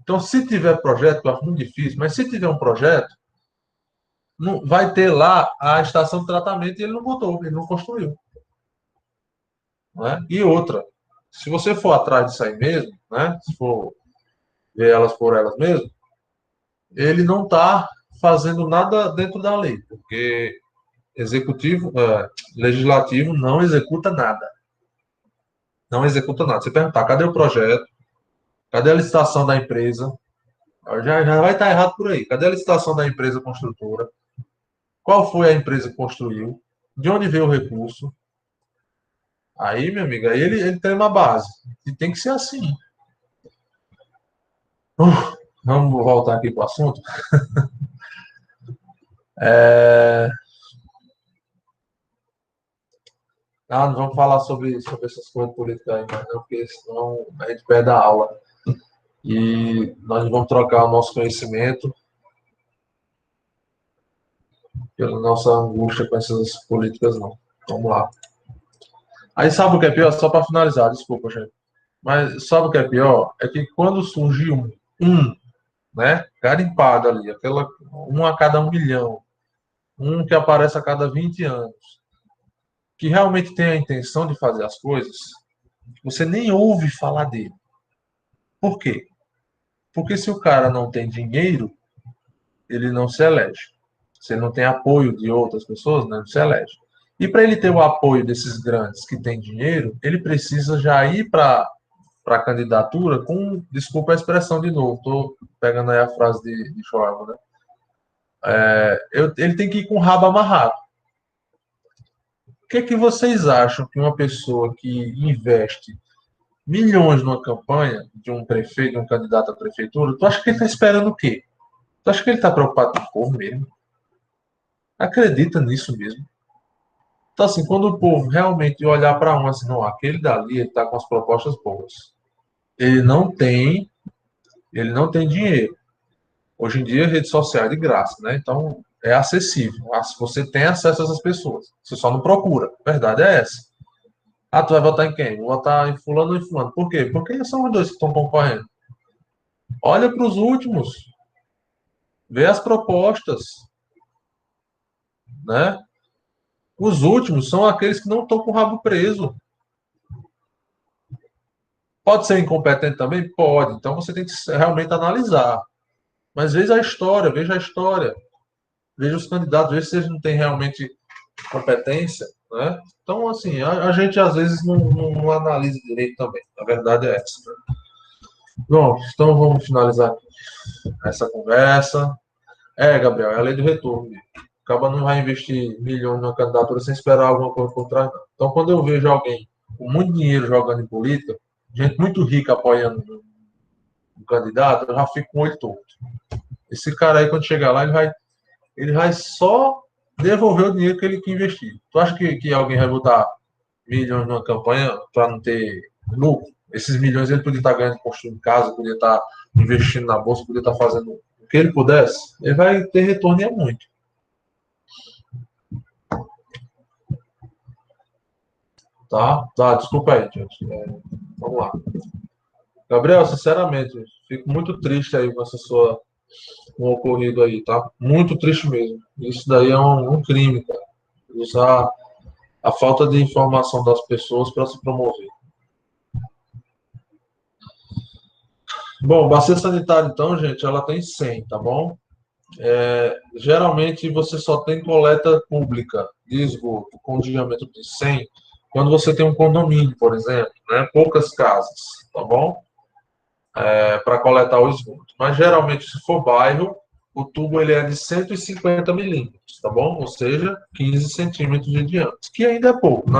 Então, se tiver projeto, que eu acho muito difícil, mas se tiver um projeto, não, vai ter lá a estação de tratamento e ele não botou, ele não construiu. Né? E outra, se você for atrás disso aí mesmo, né? Se for ver elas por elas mesmas, ele não está fazendo nada dentro da lei, porque legislativo não executa nada. Não executa nada. Você perguntar, cadê o projeto? Cadê a licitação da empresa? Já vai estar errado por aí. Cadê a licitação da empresa construtora? Qual foi a empresa que construiu? De onde veio o recurso? Aí, meu amigo, aí ele tem uma base. E tem que ser assim. Vamos voltar aqui para o assunto. É... não vamos falar sobre essas coisas políticas aí, mas não, porque senão a gente perde a aula. E nós vamos trocar o nosso conhecimento pela nossa angústia com essas políticas, não. Vamos lá. Aí sabe o que é pior? Só para finalizar, desculpa, gente. Mas sabe o que é pior? É que quando surgiu né, garimpado ali, aquela, um a cada 1 milhão, um que aparece a cada 20 anos, que realmente tem a intenção de fazer as coisas, você nem ouve falar dele. Por quê? Porque se o cara não tem dinheiro, ele não se elege. Se ele não tem apoio de outras pessoas, não se elege. E para ele ter o apoio desses grandes que têm dinheiro, ele precisa já ir para a candidatura com, desculpa a expressão de novo, estou pegando aí a frase de Joel, né? Ele tem que ir com o rabo amarrado. O que é que vocês acham que uma pessoa que investe milhões numa campanha de um prefeito, de um candidato à prefeitura, tu acha que ele está esperando o quê? Tu acha que ele está preocupado com o povo mesmo? Acredita nisso mesmo? Então, assim, quando o povo realmente olhar para um assim, não, aquele dali, ele está com as propostas boas. Ele não tem, ele não tem dinheiro. Hoje em dia, rede social é de graça, né? Então, é acessível. Você tem acesso a essas pessoas. Você só não procura. A verdade é essa. Ah, tu vai votar em quem? Vou votar em fulano ou em fulano. Por quê? Porque são os dois que estão concorrendo. Olha para os últimos. Vê as propostas, né? Os últimos são aqueles que não estão com o rabo preso. Pode ser incompetente também? Pode. Então você tem que realmente analisar. Mas veja a história, veja os candidatos, veja se eles não têm realmente competência, né? Então, assim, a gente às vezes não analisa direito também. A verdade é essa. Né? Bom, então vamos finalizar aqui essa conversa. Gabriel, é a lei do retorno. Acaba não vai investir milhões numa candidatura sem esperar alguma coisa por trás, não. Então, quando eu vejo alguém com muito dinheiro jogando em política, gente muito rica apoiando um candidato, eu já fico com o olho torto. Esse cara aí, quando chegar lá, ele vai só devolver o dinheiro que ele investiu. Tu acha que alguém vai botar milhões numa campanha para não ter lucro? Esses milhões ele podia estar ganhando, construindo casa, podia estar investindo na bolsa, podia estar fazendo o que ele pudesse. Ele vai ter retorno e é muito. Tá, desculpa aí, gente. Vamos lá. Gabriel, sinceramente, fico muito triste aí com essa sua com o ocorrido aí, tá? Muito triste mesmo. Isso daí é um crime, cara. Usar a falta de informação das pessoas para se promover. Bom, bacia sanitária, então, gente, ela tem 100, tá bom? Geralmente você só tem coleta pública de esgoto com desviamento de 100 quando você tem um condomínio, por exemplo, né? Poucas casas, tá bom? Para coletar o esgoto. Mas geralmente, se for bairro, o tubo ele é de 150 milímetros, tá bom? Ou seja, 15 centímetros de diâmetro, que ainda é pouco.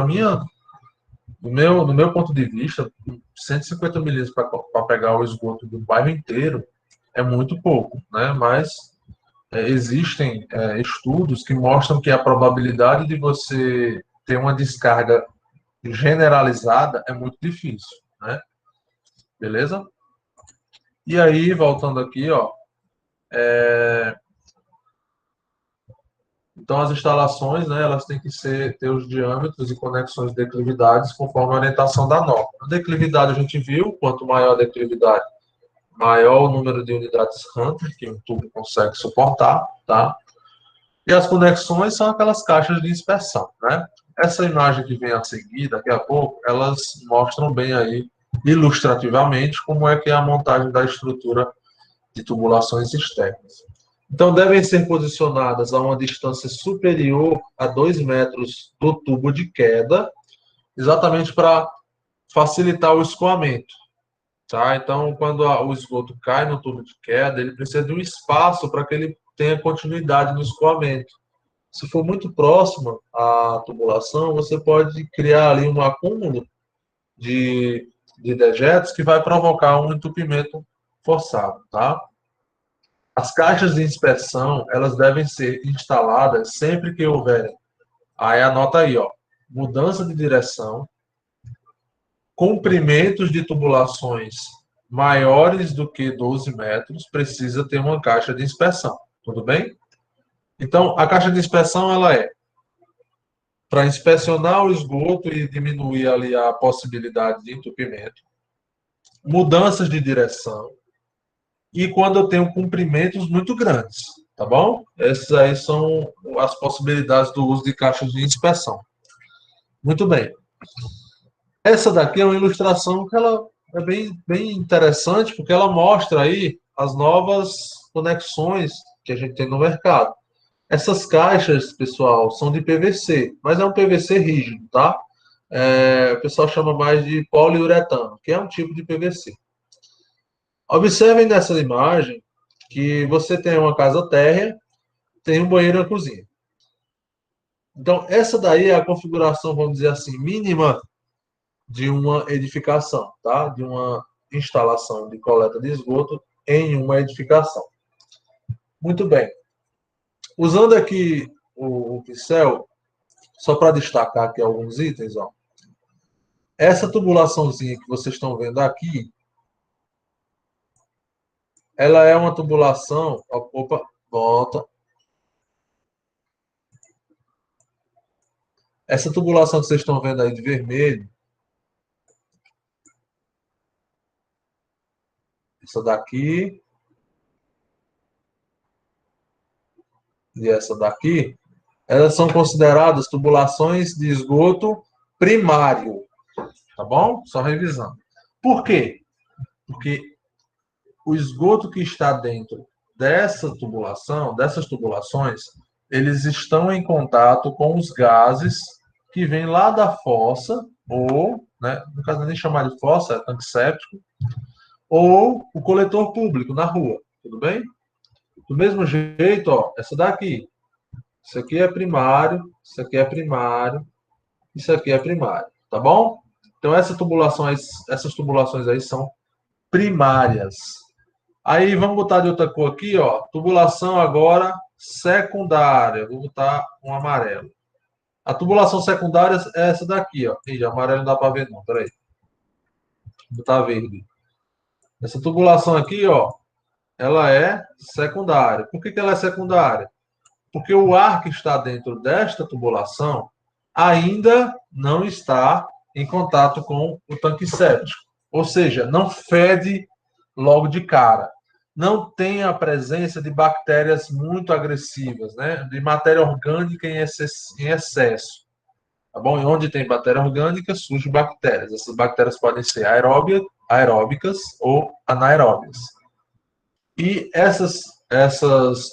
No meu ponto de vista, 150 milímetros para pegar o esgoto do bairro inteiro é muito pouco, né? Mas existem estudos que mostram que a probabilidade de você ter uma descarga generalizada é muito difícil, né? Beleza? E aí, voltando aqui, ó, Então, as instalações, né, elas têm que ter os diâmetros e conexões de declividades conforme a orientação da norma. A declividade a gente viu, quanto maior a declividade, maior o número de unidades Hunter que um tubo consegue suportar, tá? E as conexões são aquelas caixas de inspeção, né? Essa imagem que vem a seguir, daqui a pouco, elas mostram bem aí, ilustrativamente, como é que é a montagem da estrutura de tubulações externas. Então, devem ser posicionadas a uma distância superior a 2 metros do tubo de queda, exatamente para facilitar o escoamento. Tá? Então, quando o esgoto cai no tubo de queda, ele precisa de um espaço para que ele tenha continuidade no escoamento. Se for muito próximo à tubulação, você pode criar ali um acúmulo de dejetos que vai provocar um entupimento forçado, tá? As caixas de inspeção, elas devem ser instaladas sempre que houver, aí anota aí, ó, mudança de direção, comprimentos de tubulações maiores do que 12 metros, precisa ter uma caixa de inspeção, tudo bem? Então, a caixa de inspeção, ela é para inspecionar o esgoto e diminuir ali a possibilidade de entupimento, mudanças de direção, e quando eu tenho comprimentos muito grandes, tá bom? Essas aí são as possibilidades do uso de caixas de inspeção. Muito bem. Essa daqui é uma ilustração que ela é bem interessante, porque ela mostra aí as novas conexões que a gente tem no mercado. Essas caixas, pessoal, são de PVC, mas é um PVC rígido, tá? O pessoal chama mais de poliuretano, que é um tipo de PVC. Observem nessa imagem que você tem uma casa térrea, tem um banheiro e uma cozinha. Então, essa daí é a configuração, vamos dizer assim, mínima de uma edificação, tá? De uma instalação de coleta de esgoto em uma edificação. Muito bem. Usando aqui o pincel, só para destacar aqui alguns itens, ó. Essa tubulaçãozinha que vocês estão vendo aqui, ela é uma tubulação... Opa, volta. Essa tubulação que vocês estão vendo aí de vermelho, essa daqui e essa daqui, elas são consideradas tubulações de esgoto primário, tá bom? Só revisando. Por quê? Porque o esgoto que está dentro dessa tubulação, dessas tubulações, eles estão em contato com os gases que vêm lá da fossa, ou, né, no caso nem chamar de fossa, é tanque séptico, ou o coletor público na rua, tudo bem? Do mesmo jeito, ó, essa daqui. Isso aqui é primário, isso aqui é primário, isso aqui é primário, tá bom? Então, essas tubulações aí são primárias. Aí, vamos botar de outra cor aqui, ó. Tubulação agora secundária. Vou botar um amarelo. A tubulação secundária é essa daqui, ó. Ih, amarelo não dá para ver, não. Peraí. Vou botar verde. Essa tubulação aqui, ó, ela é secundária. Por que ela é secundária? Porque o ar que está dentro desta tubulação ainda não está em contato com o tanque séptico. Ou seja, não fede logo de cara. Não tem a presença de bactérias muito agressivas, né? De matéria orgânica em excesso. Tá bom? E onde tem bactéria orgânica, surgem bactérias. Essas bactérias podem ser aeróbicas ou anaeróbicas. E essas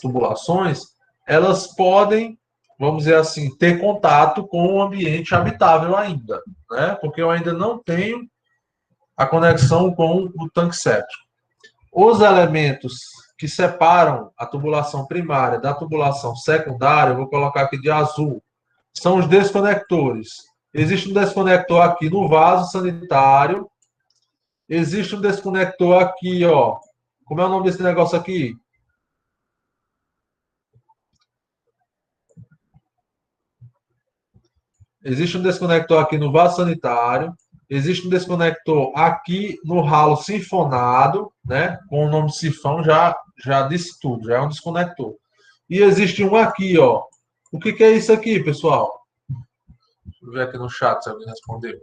tubulações, elas podem, vamos dizer assim, ter contato com o ambiente habitável ainda, né? Porque eu ainda não tenho a conexão com o tanque séptico. Os elementos que separam a tubulação primária da tubulação secundária, eu vou colocar aqui de azul, são os desconectores. Existe um desconector aqui no vaso sanitário, existe um desconector aqui, ó. Como é o nome desse negócio aqui? Existe um desconector aqui no vaso sanitário. Existe um desconector aqui no ralo sifonado, né? Com o nome sifão já disse tudo, já é um desconector. E existe um aqui, ó, O que que é isso aqui, pessoal? Deixa eu ver aqui no chat se alguém respondeu.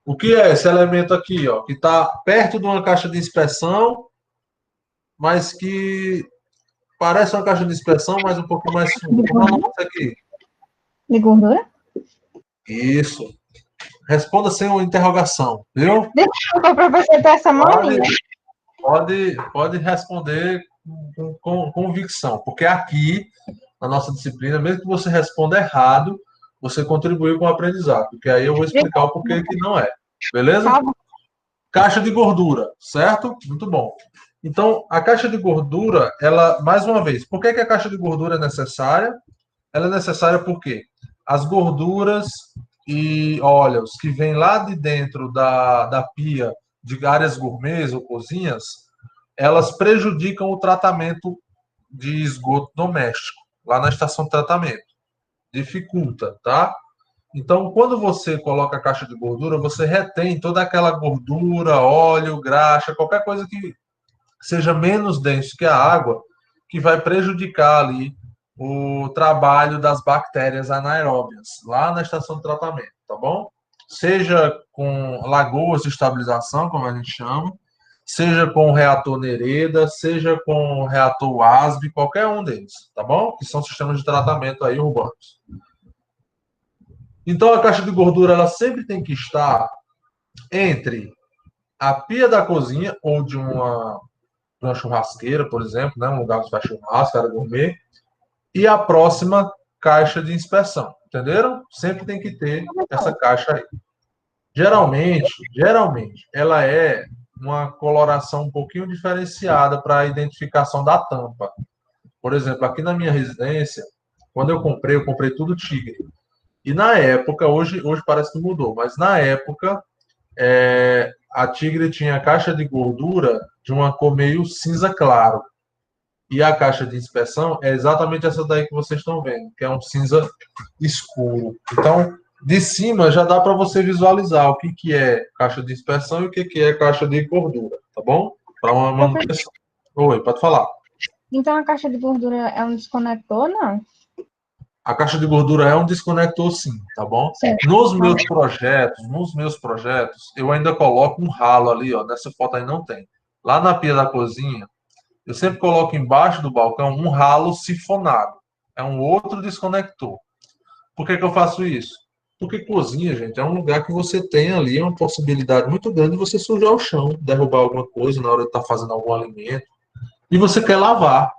O que é esse elemento aqui, ó, que está perto de uma caixa de inspeção, mas que parece uma caixa de inspeção, mas um pouquinho mais fundo. Como é o nome disso aqui? De gordura? Isso. Responda sem uma interrogação, viu? Desculpa, professor, ter essa mania. Pode responder com convicção, porque aqui, na nossa disciplina, mesmo que você responda errado, você contribuiu com o aprendizado, porque aí eu vou explicar o porquê que não é. Beleza? Tá bom. Caixa de gordura, certo? Muito bom. Então, a caixa de gordura, ela, mais uma vez, por que que a caixa de gordura é necessária? Ela é necessária porque as gorduras e óleos que vêm lá de dentro da pia de áreas gourmets ou cozinhas, elas prejudicam o tratamento de esgoto doméstico, lá na estação de tratamento. Dificulta, tá? Então, quando você coloca a caixa de gordura, você retém toda aquela gordura, óleo, graxa, qualquer coisa que seja menos denso que a água, que vai prejudicar ali o trabalho das bactérias anaeróbias, lá na estação de tratamento, tá bom? Seja com lagoas de estabilização, como a gente chama, seja com o reator Nereda, seja com o reator WASB, qualquer um deles, tá bom? Que são sistemas de tratamento aí urbanos. Então, a caixa de gordura, ela sempre tem que estar entre a pia da cozinha ou de uma churrasqueira, por exemplo, né, um lugar que faz churrasco, área gourmet, e a próxima caixa de inspeção, entenderam? Sempre tem que ter essa caixa aí. Geralmente, ela é uma coloração um pouquinho diferenciada para a identificação da tampa. Por exemplo, aqui na minha residência, quando eu comprei tudo tigre. E na época, hoje parece que mudou, mas na época, a tigre tinha a caixa de gordura de uma cor meio cinza claro. E a caixa de inspeção é exatamente essa daí que vocês estão vendo, que é um cinza escuro. Então, de cima já dá para você visualizar o que, que é caixa de inspeção e o que, que é caixa de gordura, tá bom? Para uma manutenção. Oi, pode falar. Então, a caixa de gordura é um desconector, não? A caixa de gordura é um desconector, sim, tá bom? Certo. Nos meus projetos, eu ainda coloco um ralo ali, ó. Nessa foto aí não tem. Lá na pia da cozinha, eu sempre coloco embaixo do balcão um ralo sifonado. É um outro desconector. Por que que eu faço isso? Porque cozinha, gente, é um lugar que você tem ali uma possibilidade muito grande de você sujar o chão, derrubar alguma coisa na hora de estar fazendo algum alimento. E você quer lavar.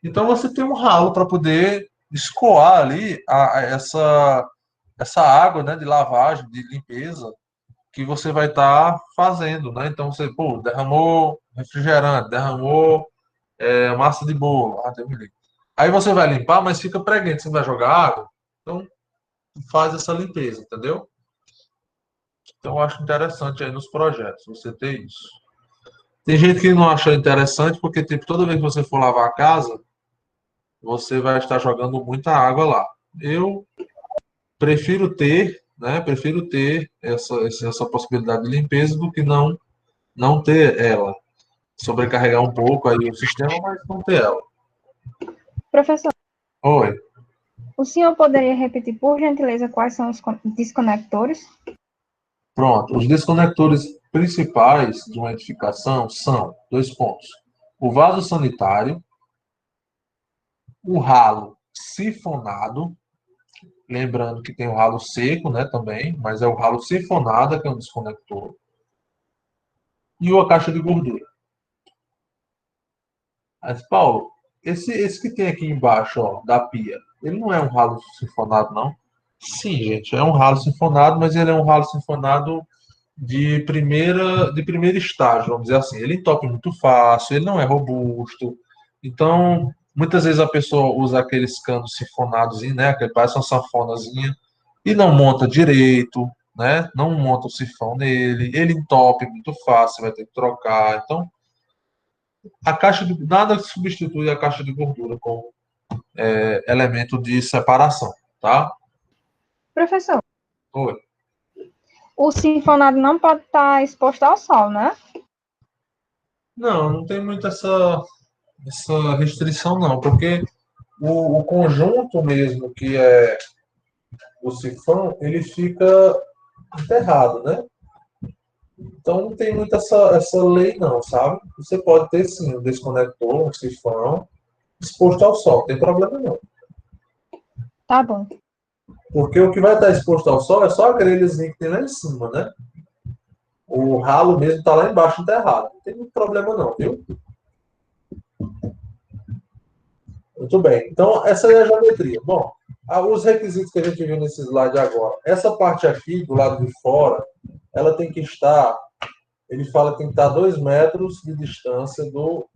Então você tem um ralo para poder escoar ali essa água, né, de lavagem, de limpeza, que você vai estar fazendo, né? Então você, pô, derramou refrigerante, derramou massa de bolo, Deus me livre. Aí você vai limpar, mas fica preguiça, você vai jogar água, então faz essa limpeza, entendeu? Então eu acho interessante aí nos projetos você ter isso. Tem gente que não acha interessante porque tipo, toda vez que você for lavar a casa, você vai estar jogando muita água lá. Eu prefiro ter, né? Prefiro ter essa possibilidade de limpeza do que não ter ela. Sobrecarregar um pouco aí o sistema, mas não ter ela. Professor, Oi. o senhor poderia repetir, por gentileza, quais são os desconectores? Pronto. Os desconectores principais de uma edificação são dois pontos: o vaso sanitário, o ralo sifonado. Lembrando que tem o ralo seco, né, também, mas é o ralo sifonado que é um desconector. E a caixa de gordura. Mas, Paulo, esse que tem aqui embaixo, ó, da pia, ele não é um ralo sifonado, não? Sim, gente, é um ralo sifonado, mas ele é um ralo sifonado de primeiro estágio, vamos dizer assim. Ele entope muito fácil, ele não é robusto. Então, muitas vezes a pessoa usa aqueles canos sifonados, né, que parece uma sanfonazinha, e não monta direito, né? Não monta o sifão nele, ele entope muito fácil, vai ter que trocar. Então, nada substitui a caixa de gordura como elemento de separação, tá? Professor, Oi. o sinfonado não pode estar exposto ao sol, né? Não tem muito essa restrição, não, porque o conjunto mesmo, que é o sifão, ele fica enterrado, né? Então não tem muito essa lei não, sabe? Você pode ter sim um desconector, um sifão, exposto ao sol, não tem problema não. Tá bom. Porque o que vai estar exposto ao sol é só a grelhazinha que tem lá em cima, né? O ralo mesmo está lá embaixo enterrado. Não tem muito problema não, viu? Muito bem. Então, essa é a geometria. Bom, os requisitos que a gente viu nesse slide agora. Essa parte aqui, do lado de fora, ela tem que estar, ele fala que tem que estar 2 metros de distância do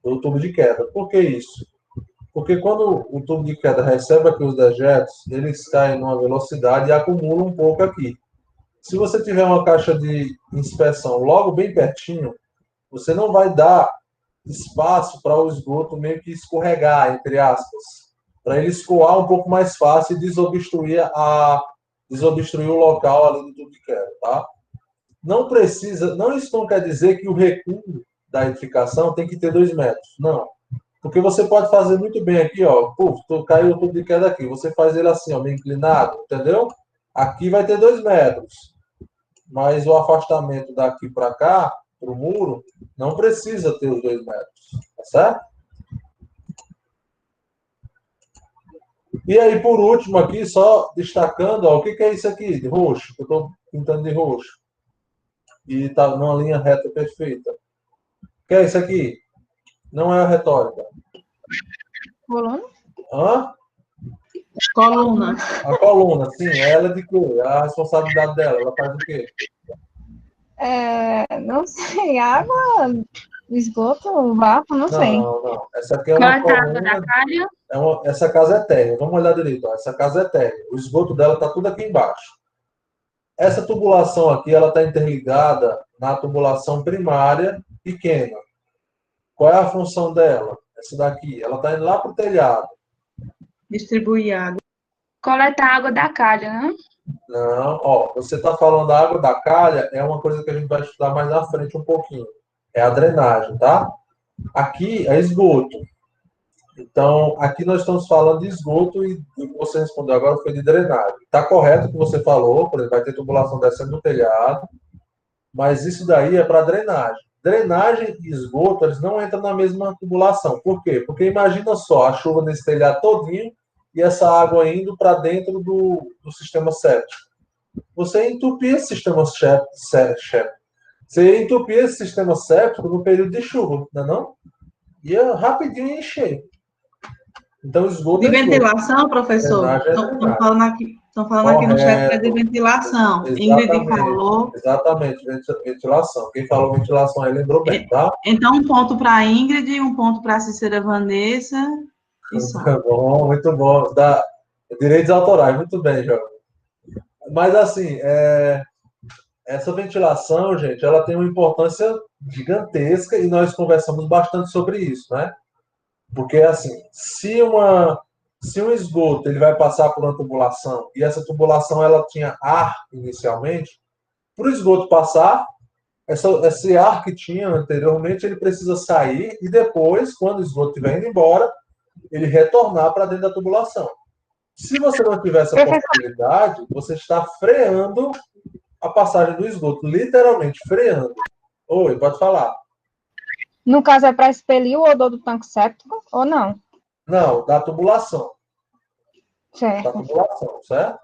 tubo de queda. Por que isso? Porque quando o tubo de queda recebe aqui os dejetos, eles caem numa velocidade e acumulam um pouco aqui. Se você tiver uma caixa de inspeção logo bem pertinho, você não vai dar espaço para o esgoto meio que escorregar, entre aspas, para ele escoar um pouco mais fácil e desobstruir o local ali do tubo de queda, tá? Não precisa, não isso não quer dizer que o recuo da edificação tem que ter 2 metros, não. Porque você pode fazer muito bem aqui, ó, caiu o tubo de queda aqui, você faz ele assim, ó, meio inclinado, entendeu? Aqui vai ter 2 metros, mas o afastamento daqui para cá, para o muro, não precisa ter os 2 metros, tá certo? E aí, por último, aqui, só destacando, ó, o que é isso aqui de roxo? Que eu estou pintando de roxo. E está numa linha reta perfeita. O que é isso aqui? Não é a retórica. Coluna? Hã? Coluna. A coluna, sim. Ela é de quê? A responsabilidade dela, ela faz o quê? Não sei, água, esgoto, vácuo, não sei. Não. Essa aqui é uma coluna. Essa casa é térrea. Vamos olhar direito. Ó. Essa casa é térrea. O esgoto dela está tudo aqui embaixo. Essa tubulação aqui, ela está interligada na tubulação primária pequena. Qual é a função dela? Essa daqui. Ela está indo lá para o telhado. Distribuir água. Coletar água da calha, né? Não, ó, você está falando da água da calha, é uma coisa que a gente vai estudar mais na frente um pouquinho. É a drenagem, tá? Aqui é esgoto. Então, aqui nós estamos falando de esgoto e o que você respondeu agora foi de drenagem. Está correto o que você falou, por exemplo, vai ter tubulação descendo do telhado, mas isso daí é para drenagem. Drenagem e esgoto, eles não entram na mesma tubulação. Por quê? Porque imagina só, a chuva nesse telhado todinho e essa água indo para dentro do sistema séptico. Você entupia esse sistema séptico. Você entupia esse sistema séptico no período de chuva, não é não? Ia rapidinho encher. Então, esgoto De é esgoto. ventilação, professor? Estão falando aqui no chat que é de ventilação. Ingrid falou. Exatamente, ventilação. Quem falou ventilação aí lembrou bem, tá? Então, um ponto para a Ingrid, um ponto para a Cícera Vanessa. Isso. Muito bom. Direitos autorais, muito bem, João. Mas, assim, essa ventilação, gente, ela tem uma importância gigantesca e nós conversamos bastante sobre isso, né? Porque, assim, se um esgoto ele vai passar por uma tubulação e essa tubulação ela tinha ar inicialmente, para o esgoto passar, esse ar que tinha anteriormente, ele precisa sair e depois, quando o esgoto estiver indo embora, ele retornar para dentro da tubulação. Se você não tiver essa possibilidade, você está freando a passagem do esgoto, literalmente freando. Oi, pode falar. No caso, é para expelir o odor do tanque séptico ou não? Não, da tubulação. Certo. Da tubulação, certo?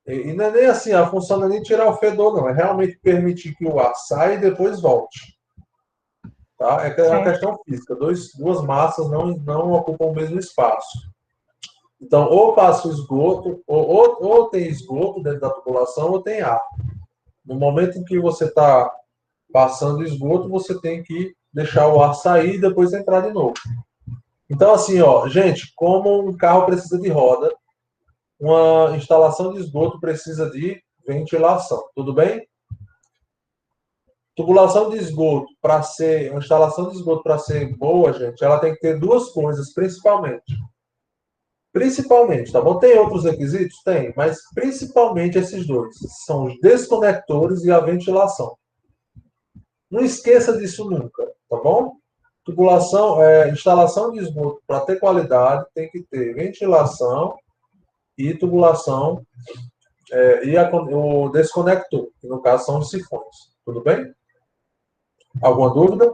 E não é nem assim, a função não é nem tirar o fedor, não. É realmente permitir que o ar saia e depois volte. Tá? É uma questão física. Duas massas não ocupam o mesmo espaço. Então, ou passa o esgoto, ou tem esgoto dentro da tubulação, ou tem ar. No momento em que você está passando esgoto, você tem que deixar o ar sair e depois entrar de novo. Então, assim, ó, gente, como um carro precisa de roda, uma instalação de esgoto precisa de ventilação. Tudo bem? Tubulação de esgoto, uma instalação de esgoto para ser boa, gente, ela tem que ter duas coisas, principalmente. Principalmente, tá bom? Tem outros requisitos? Tem, mas principalmente esses dois. São os desconectores e a ventilação. Não esqueça disso nunca, tá bom? Instalação de esgoto, para ter qualidade, tem que ter ventilação e tubulação o desconector, que no caso são os sifões. Tudo bem? Alguma dúvida?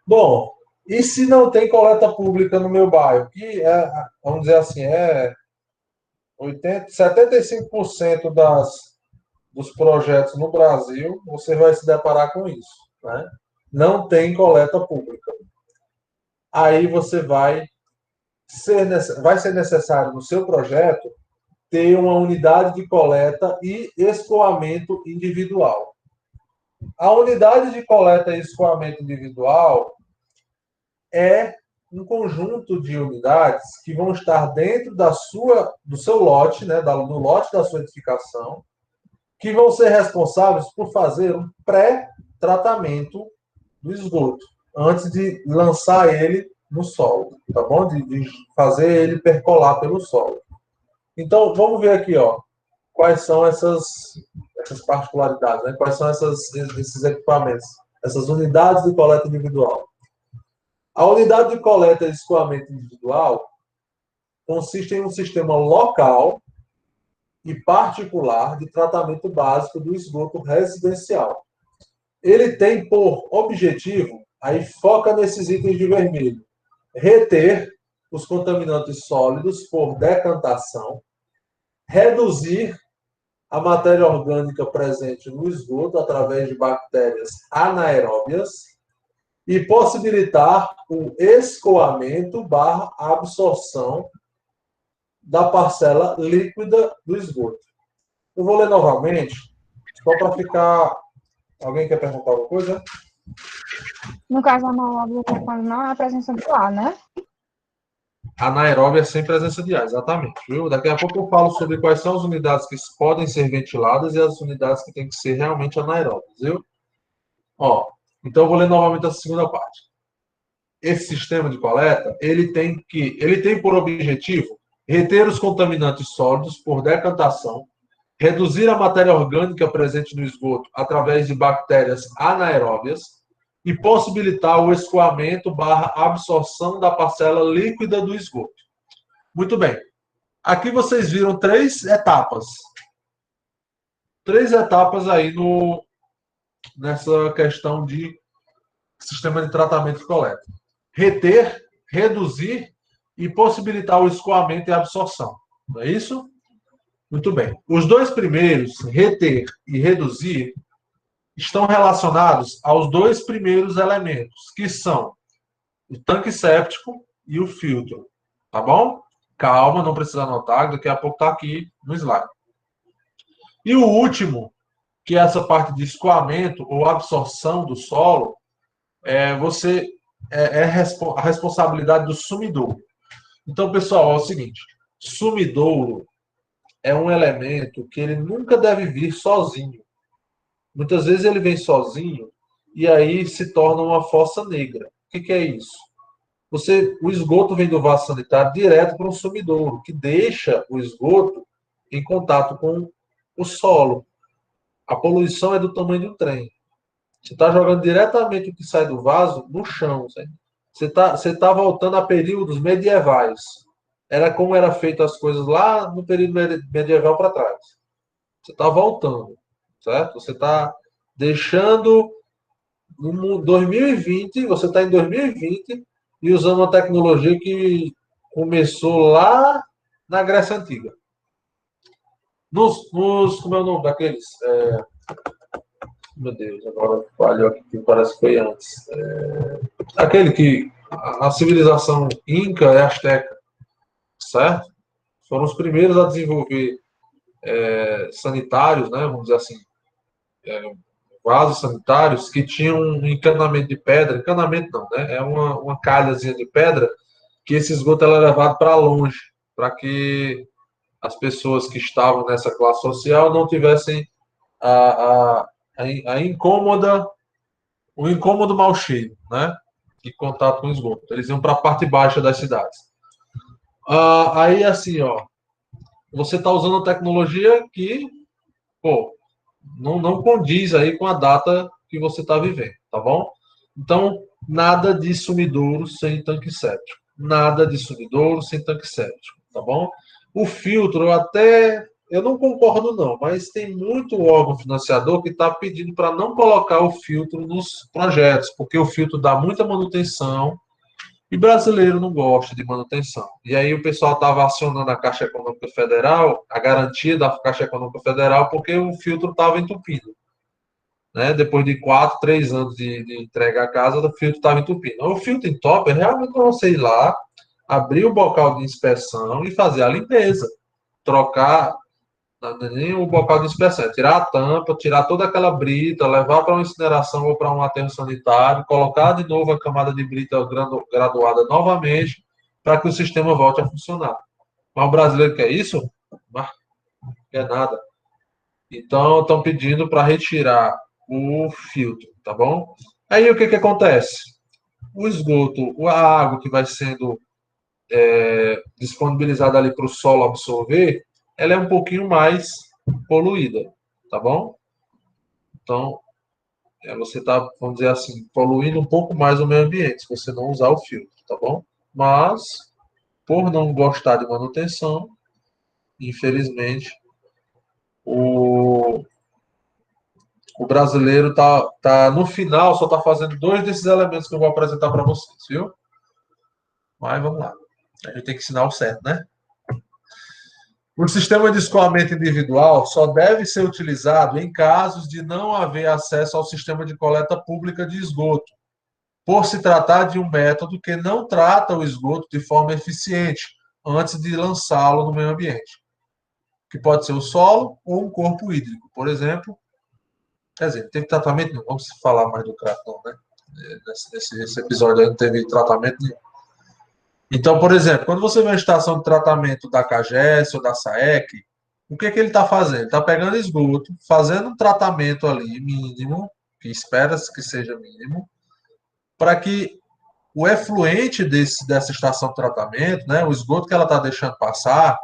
Bom, e se não tem coleta pública no meu bairro? Que vamos dizer assim, 75% dos projetos no Brasil, você vai se deparar com isso, né? Não tem coleta pública. Aí você vai ser necessário no seu projeto ter uma unidade de coleta e escoamento individual. A unidade de coleta e escoamento individual é um conjunto de unidades que vão estar dentro do seu lote, né, no lote da sua edificação, que vão ser responsáveis por fazer um pré-tratamento do esgoto, antes de lançar ele no solo, tá bom? De fazer ele percolar pelo solo. Então, vamos ver aqui, ó, quais são essas particularidades, né? Quais são esses equipamentos, essas unidades de coleta individual. A unidade de coleta e escoamento individual consiste em um sistema local e particular de tratamento básico do esgoto residencial. Ele tem por objetivo, aí foca nesses itens de vermelho, reter os contaminantes sólidos por decantação, reduzir a matéria orgânica presente no esgoto através de bactérias anaeróbias e possibilitar o escoamento/absorção da parcela líquida do esgoto. Eu vou ler novamente, só para ficar... Alguém quer perguntar alguma coisa? No caso, anaeróbio, quando não é a presença do ar, né? Anaeróbia sem presença de ar, exatamente. Viu? Daqui a pouco eu falo sobre quais são as unidades que podem ser ventiladas e as unidades que têm que ser realmente anaeróbias, viu? Ó, então eu vou ler novamente a segunda parte. Esse sistema de coleta, ele tem por objetivo reter os contaminantes sólidos por decantação, reduzir a matéria orgânica presente no esgoto através de bactérias anaeróbias e possibilitar o escoamento/absorção da parcela líquida do esgoto. Muito bem. Aqui vocês viram 3 etapas. 3 etapas aí nessa questão de sistema de tratamento e coleta. Reter, reduzir e possibilitar o escoamento e absorção. Não é isso? Muito bem. Os 2 primeiros, reter e reduzir, estão relacionados aos 2 primeiros elementos, que são o tanque séptico e o filtro. Tá bom? Calma, não precisa anotar, daqui a pouco está aqui no slide. E o último, que é essa parte de escoamento ou absorção do solo, é a responsabilidade do sumidouro. Então, pessoal, é o seguinte, sumidouro é um elemento que ele nunca deve vir sozinho. Muitas vezes ele vem sozinho e aí se torna uma fossa negra. O que é isso? O esgoto vem do vaso sanitário direto para um sumidouro, que deixa o esgoto em contato com o solo. A poluição é do tamanho de um trem. Você está jogando diretamente o que sai do vaso no chão. Sabe? Você tá voltando a períodos medievais. Era como era feito as coisas lá no período medieval para trás. Você está voltando, certo? Você está deixando no 2020, você está em 2020 e usando uma tecnologia que começou lá na Grécia Antiga. Como é o nome daqueles? Meu Deus, agora falhou aqui, parece que foi antes. Aquele que a civilização Inca e Azteca, certo? Foram os primeiros a desenvolver sanitários, né? Vamos dizer assim, vasos sanitários que tinham um encanamento de pedra. Encanamento não, né? É uma calhazinha de pedra que esse esgoto era levado para longe, para que as pessoas que estavam nessa classe social não tivessem o incômodo mal cheio, né? De contato com o esgoto. Eles iam para a parte baixa das cidades. Aí, assim, ó, você está usando tecnologia que, não condiz aí com a data que você está vivendo, tá bom? Então, nada de sumidouro sem tanque séptico. Nada de sumidouro sem tanque séptico, tá bom? O filtro, eu não concordo não, mas tem muito órgão financiador que está pedindo para não colocar o filtro nos projetos, porque o filtro dá muita manutenção e brasileiro não gosta de manutenção. E aí o pessoal estava acionando a Caixa Econômica Federal, a garantia da Caixa Econômica Federal, porque o filtro estava entupido. Né? Depois de 4, 3 anos de entrega à casa, o filtro estava entupido. O filtro entope é realmente para você ir lá, abrir o bocal de inspeção e fazer a limpeza. Trocar nem o bocal de inspeção, é tirar a tampa, tirar toda aquela brita, levar para uma incineração ou para um aterro sanitário, colocar de novo a camada de brita graduada novamente, para que o sistema volte a funcionar. Mas o brasileiro quer isso? Não quer nada. Então, estão pedindo para retirar o filtro, tá bom? Aí, o que acontece? O esgoto, a água que vai sendo disponibilizada ali para o solo absorver, ela é um pouquinho mais poluída, tá bom? Então, você está, vamos dizer assim, poluindo um pouco mais o meio ambiente, se você não usar o filtro, tá bom? Mas, por não gostar de manutenção, infelizmente, o brasileiro tá no final, só está fazendo 2 desses elementos que eu vou apresentar para vocês, viu? Mas vamos lá. A gente tem que ensinar o certo, né? O sistema de escoamento individual só deve ser utilizado em casos de não haver acesso ao sistema de coleta pública de esgoto, por se tratar de um método que não trata o esgoto de forma eficiente antes de lançá-lo no meio ambiente, que pode ser o solo ou um corpo hídrico, por exemplo. Quer dizer, não teve tratamento nenhum, vamos falar mais do CRAT, não, né? Nesse episódio aí não teve tratamento nenhum. Então, por exemplo, quando você vê a estação de tratamento da CAGES ou da SAEC, o que ele está fazendo? Ele está pegando esgoto, fazendo um tratamento ali mínimo, que espera-se que seja mínimo, para que o efluente dessa estação de tratamento, né, o esgoto que ela está deixando passar,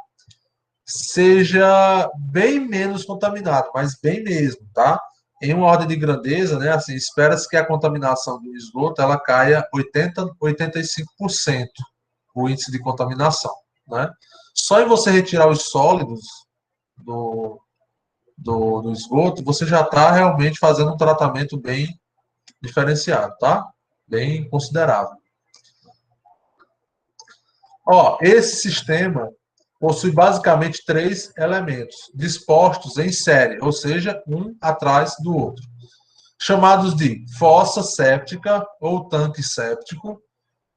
seja bem menos contaminado, mas bem mesmo, tá? Em uma ordem de grandeza, né, assim, espera-se que a contaminação do esgoto ela caia 85%, o índice de contaminação, né? Só em você retirar os sólidos do esgoto, você já está realmente fazendo um tratamento bem diferenciado, tá? Bem considerável. Ó, esse sistema possui basicamente 3 elementos dispostos em série, ou seja, um atrás do outro, chamados de fossa séptica ou tanque séptico,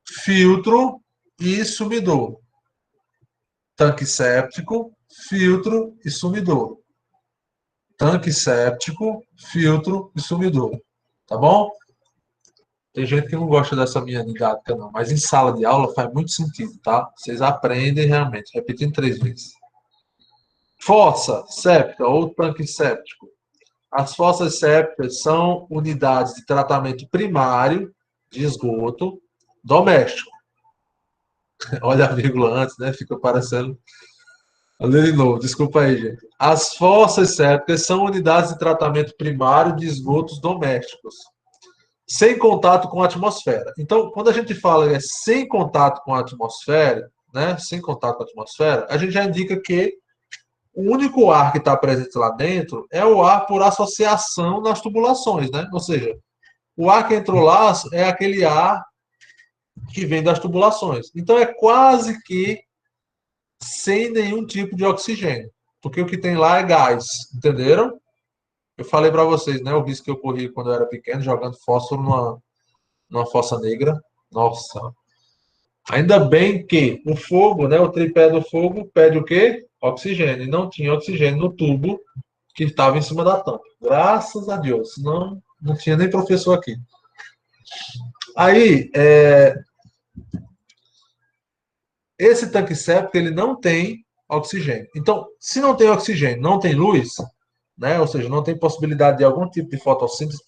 filtro e sumidor. Tanque séptico, filtro e sumidor. Tanque séptico, filtro e sumidor. Tá bom? Tem gente que não gosta dessa minha didática, não, mas em sala de aula faz muito sentido, tá? Vocês aprendem realmente, repetindo 3 vezes. Fossa séptica ou tanque séptico. As fossas sépticas são unidades de tratamento primário de esgoto doméstico. Olha a vírgula antes, né? Fica parecendo. Olha de novo, desculpa aí, gente. As fossas sépticas são unidades de tratamento primário de esgotos domésticos, sem contato com a atmosfera. Então, quando a gente fala sem contato com a atmosfera, né? Sem contato com a atmosfera, a gente já indica que o único ar que está presente lá dentro é o ar por associação nas tubulações, né? Ou seja, o ar que entrou lá é aquele ar que vem das tubulações. Então, é quase que sem nenhum tipo de oxigênio, porque o que tem lá é gás, entenderam? Eu falei para vocês, né? O risco que eu corri quando eu era pequeno, jogando fósforo numa fossa negra. Nossa! Ainda bem que o fogo, né? O tripé do fogo pede o quê? Oxigênio. E não tinha oxigênio no tubo que estava em cima da tampa. Graças a Deus. Senão, não tinha nem professor aqui. Aí, esse tanque séptico, ele não tem oxigênio. Então, se não tem oxigênio, não tem luz, né? Ou seja, não tem possibilidade de algum tipo de fotossíntese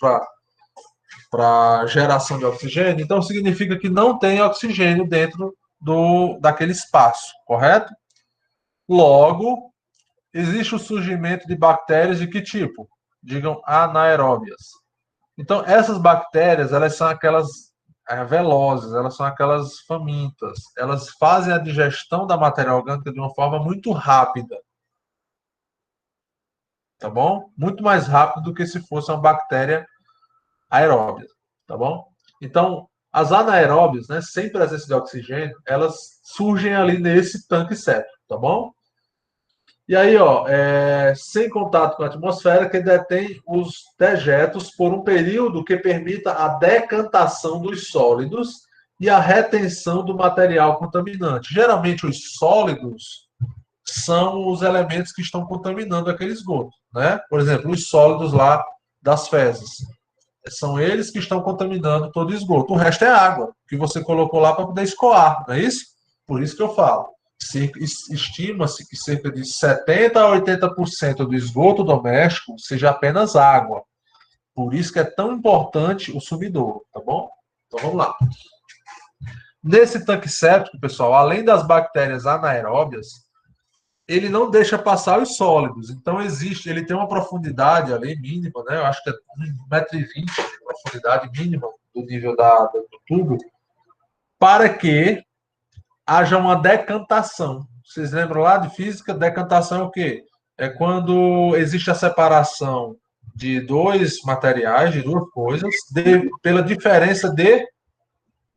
para geração de oxigênio, então significa que não tem oxigênio dentro daquele espaço, correto? Logo, existe o surgimento de bactérias de que tipo? digam anaeróbias. Então, essas bactérias, elas são aquelas velozes, elas são aquelas famintas. Elas fazem a digestão da matéria orgânica de uma forma muito rápida. Tá bom? Muito mais rápido do que se fosse uma bactéria aeróbia. Tá bom? Então, as anaeróbias, né, sem presença de oxigênio, elas surgem ali nesse tanque séptico. Tá bom? E aí, ó, sem contato com a atmosfera, que detém os dejetos por um período que permita a decantação dos sólidos e a retenção do material contaminante. Geralmente, os sólidos são os elementos que estão contaminando aquele esgoto, né? Por exemplo, os sólidos lá das fezes. São eles que estão contaminando todo o esgoto. O resto é água, que você colocou lá para poder escoar, não é isso? Por isso que eu falo. Estima-se que cerca de 70% a 80% do esgoto doméstico seja apenas água. Por isso que é tão importante o sumidouro, tá bom? Então vamos lá. Nesse tanque séptico, pessoal, além das bactérias anaeróbias, ele não deixa passar os sólidos. Então ele tem uma profundidade ali mínima, né? Eu acho que é 1,20 m de profundidade mínima do nível do tubo, para que haja uma decantação. Vocês lembram lá de física? Decantação é o quê? É quando existe a separação de dois materiais, de duas coisas, pela diferença de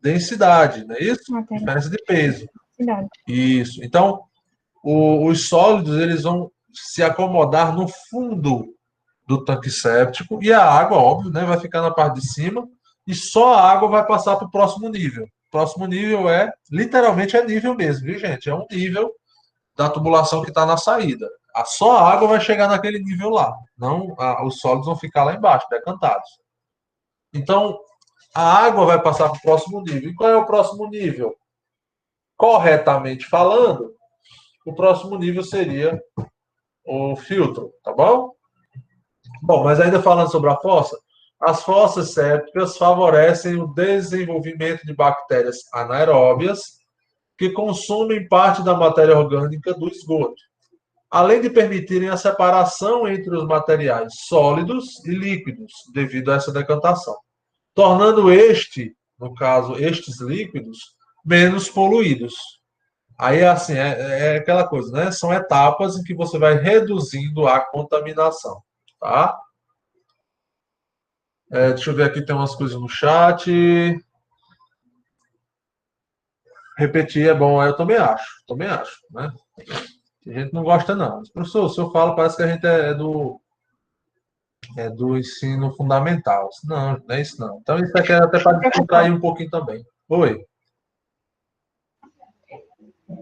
densidade, não é isso? Diferença de peso. Isso. Então, os sólidos, eles vão se acomodar no fundo do tanque séptico e a água, óbvio, né, vai ficar na parte de cima e só a água vai passar para o próximo nível. O próximo nível literalmente é nível mesmo, viu, gente? É um nível da tubulação que está na saída. Só a água vai chegar naquele nível lá. Não, os sólidos vão ficar lá embaixo, decantados. Então, a água vai passar para o próximo nível. E qual é o próximo nível? Corretamente falando, o próximo nível seria o filtro, tá bom? Bom, mas ainda falando sobre a fossa, as fossas sépticas favorecem o desenvolvimento de bactérias anaeróbias que consomem parte da matéria orgânica do esgoto, além de permitirem a separação entre os materiais sólidos e líquidos devido a essa decantação, tornando no caso, estes líquidos, menos poluídos. Aí, assim, é aquela coisa, né? São etapas em que você vai reduzindo a contaminação, tá? Deixa eu ver aqui, tem umas coisas no chat. Repetir é bom, eu também acho, né? A gente não gosta, não. Mas, professor, o senhor fala, parece que a gente é do ensino fundamental. Não, não é isso, não. Então, isso aqui é até para descontrair um pouquinho também. Oi.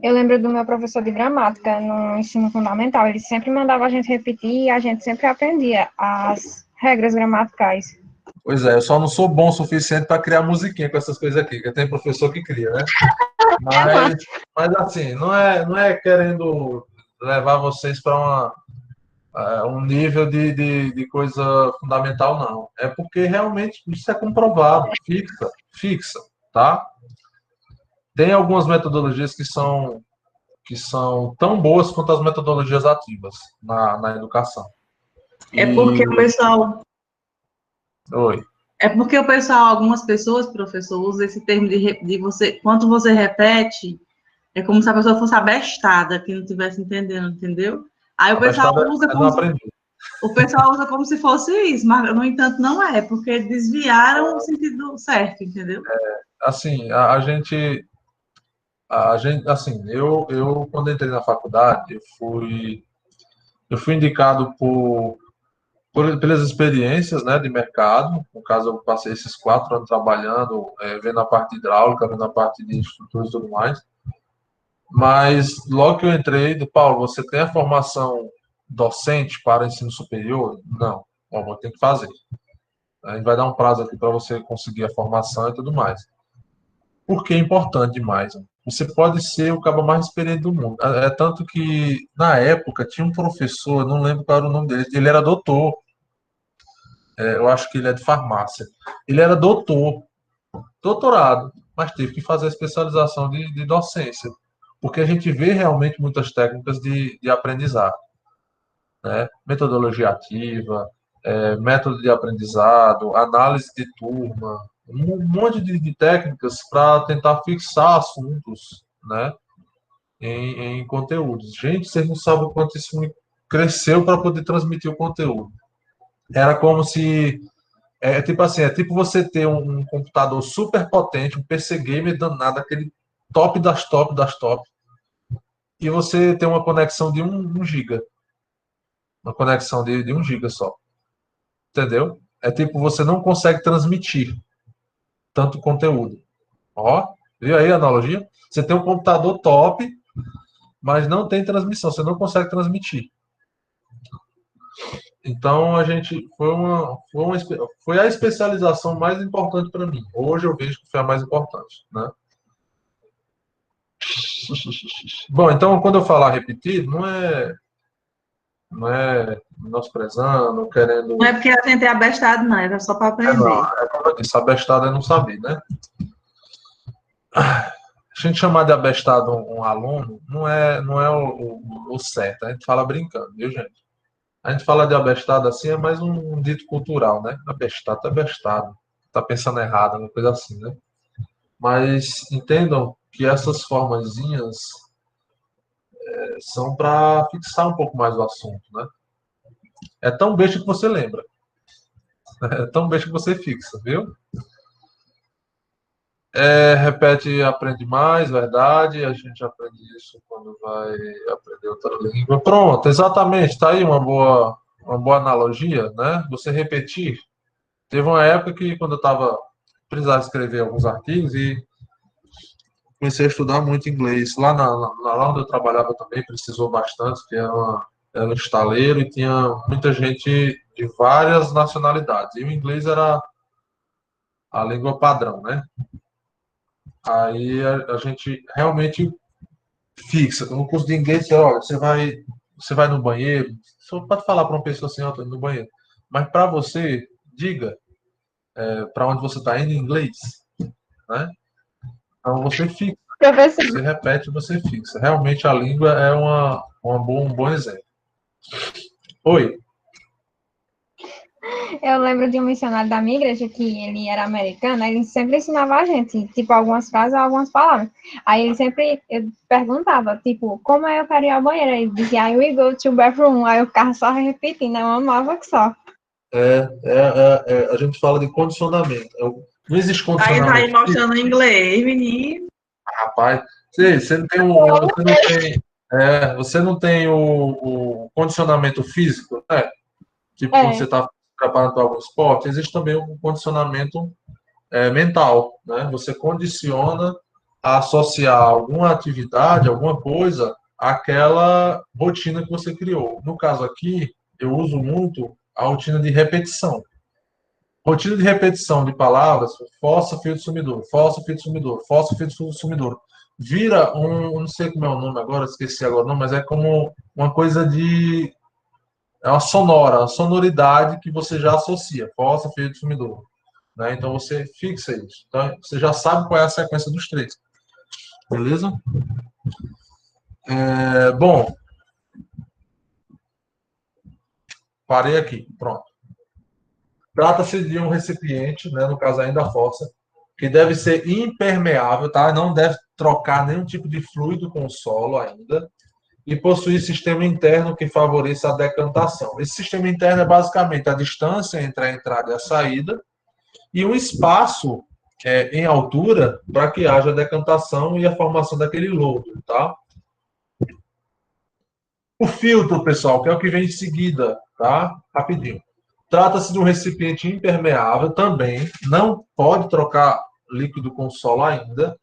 Eu lembro do meu professor de gramática no ensino fundamental. Ele sempre mandava a gente repetir e a gente sempre aprendia as regras gramaticais. Pois é, eu só não sou bom o suficiente para criar musiquinha com essas coisas aqui, que tem professor que cria, né? Mas assim, não é querendo levar vocês para um nível de coisa fundamental, não. É porque realmente isso é comprovado, fixa, tá? Tem algumas metodologias que são tão boas quanto as metodologias ativas na educação. Porque o pessoal... Oi. É porque o pessoal, algumas pessoas, professor, usam esse termo de você, quando você repete, é como se a pessoa fosse abestada, que não estivesse entendendo, entendeu? Aí o pessoal usa como se fosse isso, mas, no entanto, não é, porque desviaram o sentido certo, entendeu? Assim, a gente, assim, eu quando entrei na faculdade, eu fui indicado pelas experiências, né, de mercado. No caso, eu passei esses 4 anos trabalhando, vendo a parte hidráulica, vendo a parte de estruturas e tudo mais. Mas logo que eu entrei, Paulo, você tem a formação docente para ensino superior? Não. Bom, vou ter que fazer. A gente vai dar um prazo aqui para você conseguir a formação e tudo mais. Porque é importante demais. Você pode ser o cara mais experiente do mundo. É tanto que, na época, tinha um professor, não lembro qual era o nome dele, ele era doutor. Eu acho que ele é de farmácia. Ele era doutorado, mas teve que fazer a especialização de docência. Porque a gente vê realmente muitas técnicas de aprendizado, né? Metodologia ativa, método de aprendizado, análise de turma, um monte de técnicas para tentar fixar assuntos, né, em conteúdos. Gente, vocês não sabem o quanto isso me cresceu para poder transmitir o conteúdo. Era como se tipo assim, é tipo você ter um computador super potente, um PC gamer danado, aquele top das top das top, e você ter uma conexão de 1 giga. Uma conexão de 1 giga só. Entendeu? É tipo, você não consegue transmitir tanto conteúdo. Ó, viu aí a analogia? Você tem um computador top, mas não tem transmissão, você não consegue transmitir. Então a gente foi a especialização mais importante para mim. Hoje eu vejo que foi a mais importante, né? Bom, então quando eu falar repetido, não é menosprezando, querendo. Não é porque a gente é abestado, não, era só para aprender. Como eu disse, abestado é não saber, né? A gente chamar de abestado um aluno não é o certo. A gente fala brincando, viu, gente? A gente fala de abestado assim, é mais um dito cultural, né? Abestado é abestado. Tá pensando errado, uma coisa assim, né? Mas entendam que essas formazinhas são para fixar um pouco mais o assunto, né? É tão besta que você lembra. É tão besta que você fixa, viu? Repete e aprende mais, verdade. A gente aprende isso quando vai aprender outra língua. Pronto, exatamente. Está aí uma boa analogia, né? Você repetir. Teve uma época que, quando eu precisava escrever alguns artigos e comecei a estudar muito inglês. Lá onde eu trabalhava também precisou bastante, que era um estaleiro e tinha muita gente de várias nacionalidades. E o inglês era a língua padrão, né? Aí a gente realmente fixa. No curso de inglês, olha, você vai no banheiro, você pode falar para uma pessoa assim, ó, tô indo no banheiro. Mas para você, diga para onde você está indo em inglês, né? Então você fixa, Professor, você repete, você fixa. Realmente a língua é um bom exemplo. Oi. eu lembro de um missionário da minha igreja, que ele era americano, ele sempre ensinava a gente, tipo, algumas frases ou algumas palavras. Aí ele sempre perguntava, tipo, como é eu quero ir ao banheiro? Aí ele dizia, I will go to bathroom. Aí eu ficava só repetindo, eu amava que só. A gente fala de condicionamento. Não existe Aí tá aí condicionamento físico, mostrando inglês, menino. rapaz. Você não tem você não tem o condicionamento físico, né? Tipo, quando você É, está preparando para algum esporte, existe também um condicionamento mental, né? Você condiciona a associar alguma atividade, alguma coisa, àquela rotina que você criou. No caso aqui, eu uso muito a rotina de repetição. Rotina de repetição de palavras, fossa, fio de sumidor, fossa, fio de sumidor, fossa, fio de sumidor. Vira não sei como é o nome agora, esqueci agora não, mas é como uma coisa é uma sonoridade que você já associa, fossa, fio de sumidor. Né? Então você fixa isso. Então, você já sabe qual é a sequência dos três. Beleza? Bom, parei aqui. Pronto. Trata-se de um recipiente, né, no caso ainda a fossa, que deve ser impermeável, tá? Não deve trocar nenhum tipo de fluido com o solo ainda, e possuir sistema interno que favoreça a decantação. Esse sistema interno é basicamente a distância entre a entrada e a saída e um espaço em altura para que haja decantação e a formação daquele lodo, tá? O filtro, pessoal, que é o que vem em seguida, tá? Rapidinho. Trata-se de um recipiente impermeável também, não pode trocar líquido com solo ainda,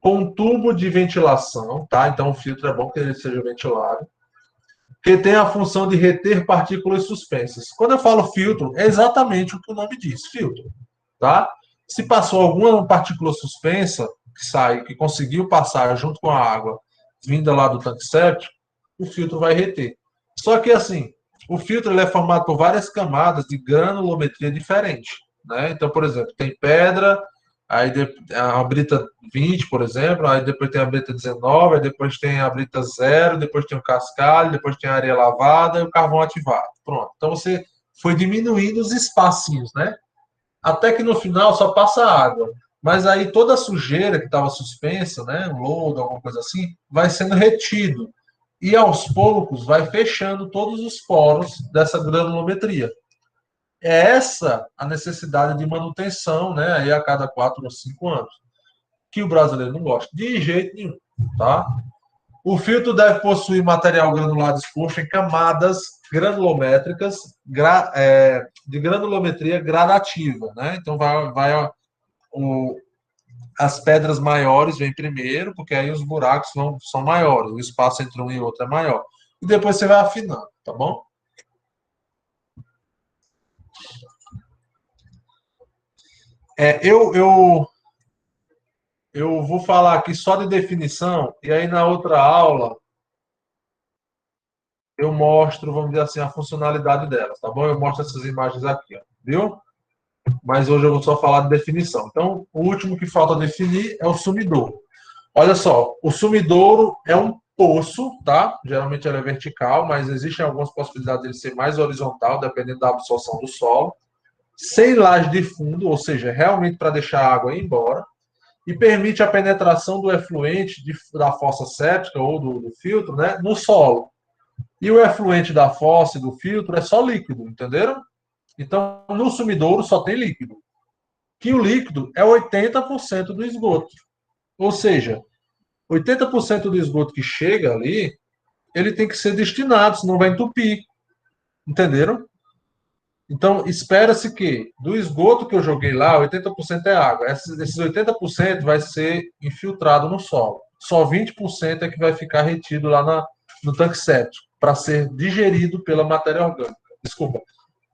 com um tubo de ventilação, tá? Então o filtro é bom que ele seja ventilado, que tem a função de reter partículas suspensas. Quando eu falo filtro, é exatamente o que o nome diz, filtro, tá? Se passou alguma partícula suspensa que conseguiu passar junto com a água vinda lá do tanque séptico, o filtro vai reter. Só que assim, o filtro ele é formado por várias camadas de granulometria diferente, né? Então, por exemplo, tem pedra, aí a brita 20, por exemplo, aí depois tem a brita 19, aí depois tem a brita 0, depois tem o cascalho, depois tem a areia lavada e o carvão ativado. Pronto. Então você foi diminuindo os espacinhos, né? Até que no final só passa água. Mas aí toda a sujeira que estava suspensa, né, um lodo, alguma coisa assim, vai sendo retido. E aos poucos vai fechando todos os poros dessa granulometria. É essa a necessidade de manutenção, né, aí a cada 4 ou 5 anos, que o brasileiro não gosta de jeito nenhum, tá? O filtro deve possuir material granulado exposto em camadas granulométricas de granulometria gradativa, né? Então as pedras maiores vêm primeiro, porque aí os buracos são maiores, o espaço entre um e outro é maior. E depois você vai afinando, tá bom? Eu vou falar aqui só de definição, e aí na outra aula eu mostro, vamos dizer assim, a funcionalidade delas, tá bom? Eu mostro essas imagens aqui, ó, viu? Mas hoje eu vou só falar de definição. Então, o último que falta definir é o sumidouro. Olha só, o sumidouro é um poço, tá? Geralmente ele é vertical, mas existem algumas possibilidades de ele ser mais horizontal, dependendo da absorção do solo. Sem laje de fundo, ou seja, realmente para deixar a água ir embora, e permite a penetração do efluente da fossa séptica ou do filtro, né, no solo. E o efluente da fossa e do filtro é só líquido, entenderam? Então, no sumidouro só tem líquido. Que o líquido é 80% do esgoto. Ou seja, 80% do esgoto que chega ali, ele tem que ser destinado, senão vai entupir. Entenderam? Então, espera-se que do esgoto que eu joguei lá, 80% é água. Esses 80% vai ser infiltrado no solo. Só 20% é que vai ficar retido lá no tanque séptico, para ser digerido pela matéria orgânica. Desculpa,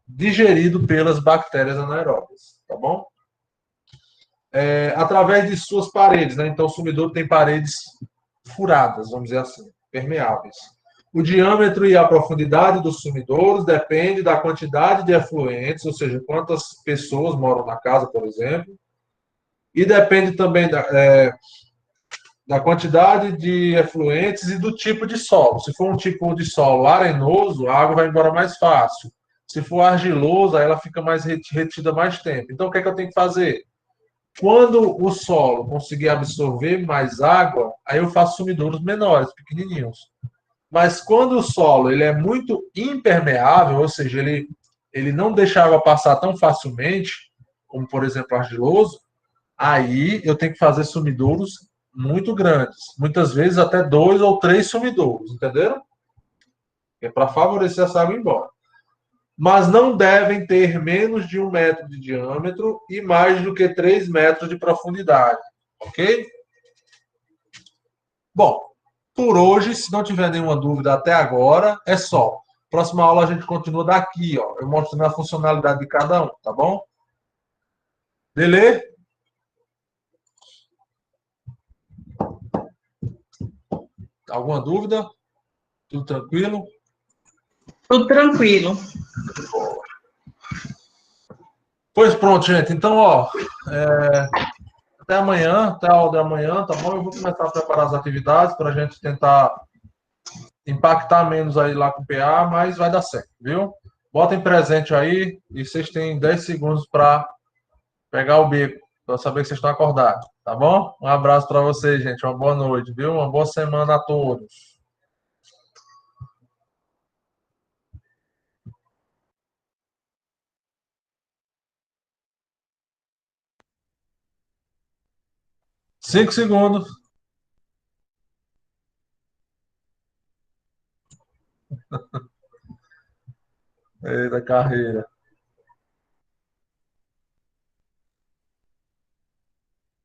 digerido pelas bactérias anaeróbias. Tá bom? Através de suas paredes, né? Então, o sumidouro tem paredes furadas, vamos dizer assim, permeáveis. O diâmetro e a profundidade dos sumidouros depende da quantidade de efluentes, ou seja, quantas pessoas moram na casa, por exemplo, e depende também da quantidade de efluentes e do tipo de solo. Se for um tipo de solo arenoso, a água vai embora mais fácil. Se for argiloso, aí ela fica mais retida mais tempo. Então, o que é que eu tenho que fazer? Quando o solo conseguir absorver mais água, aí eu faço sumidouros menores, pequenininhos. Mas quando o solo ele é muito impermeável, ou seja, ele não deixa a água passar tão facilmente, como por exemplo argiloso, aí eu tenho que fazer sumidouros muito grandes. Muitas vezes até 2 ou 3 sumidouros, entenderam? É para favorecer essa água ir embora. Mas não devem ter menos de 1 metro de diâmetro e mais do que 3 metros de profundidade. Ok? Bom, por hoje, se não tiver nenhuma dúvida até agora, é só. Próxima aula a gente continua daqui, ó. Eu mostrando a funcionalidade de cada um, tá bom? Beleza? Alguma dúvida? Tudo tranquilo? Tudo tranquilo. Pois pronto, gente. Então, ó, até amanhã, até a aula de amanhã, tá bom? Eu vou começar a preparar as atividades para a gente tentar impactar menos aí lá com o PA, mas vai dar certo, viu? Botem presente aí e vocês têm 10 segundos para pegar o bico, para saber que vocês estão acordados, tá bom? Um abraço para vocês, gente. Uma boa noite, viu? Uma boa semana a todos. 5 segundos. Eita carreira.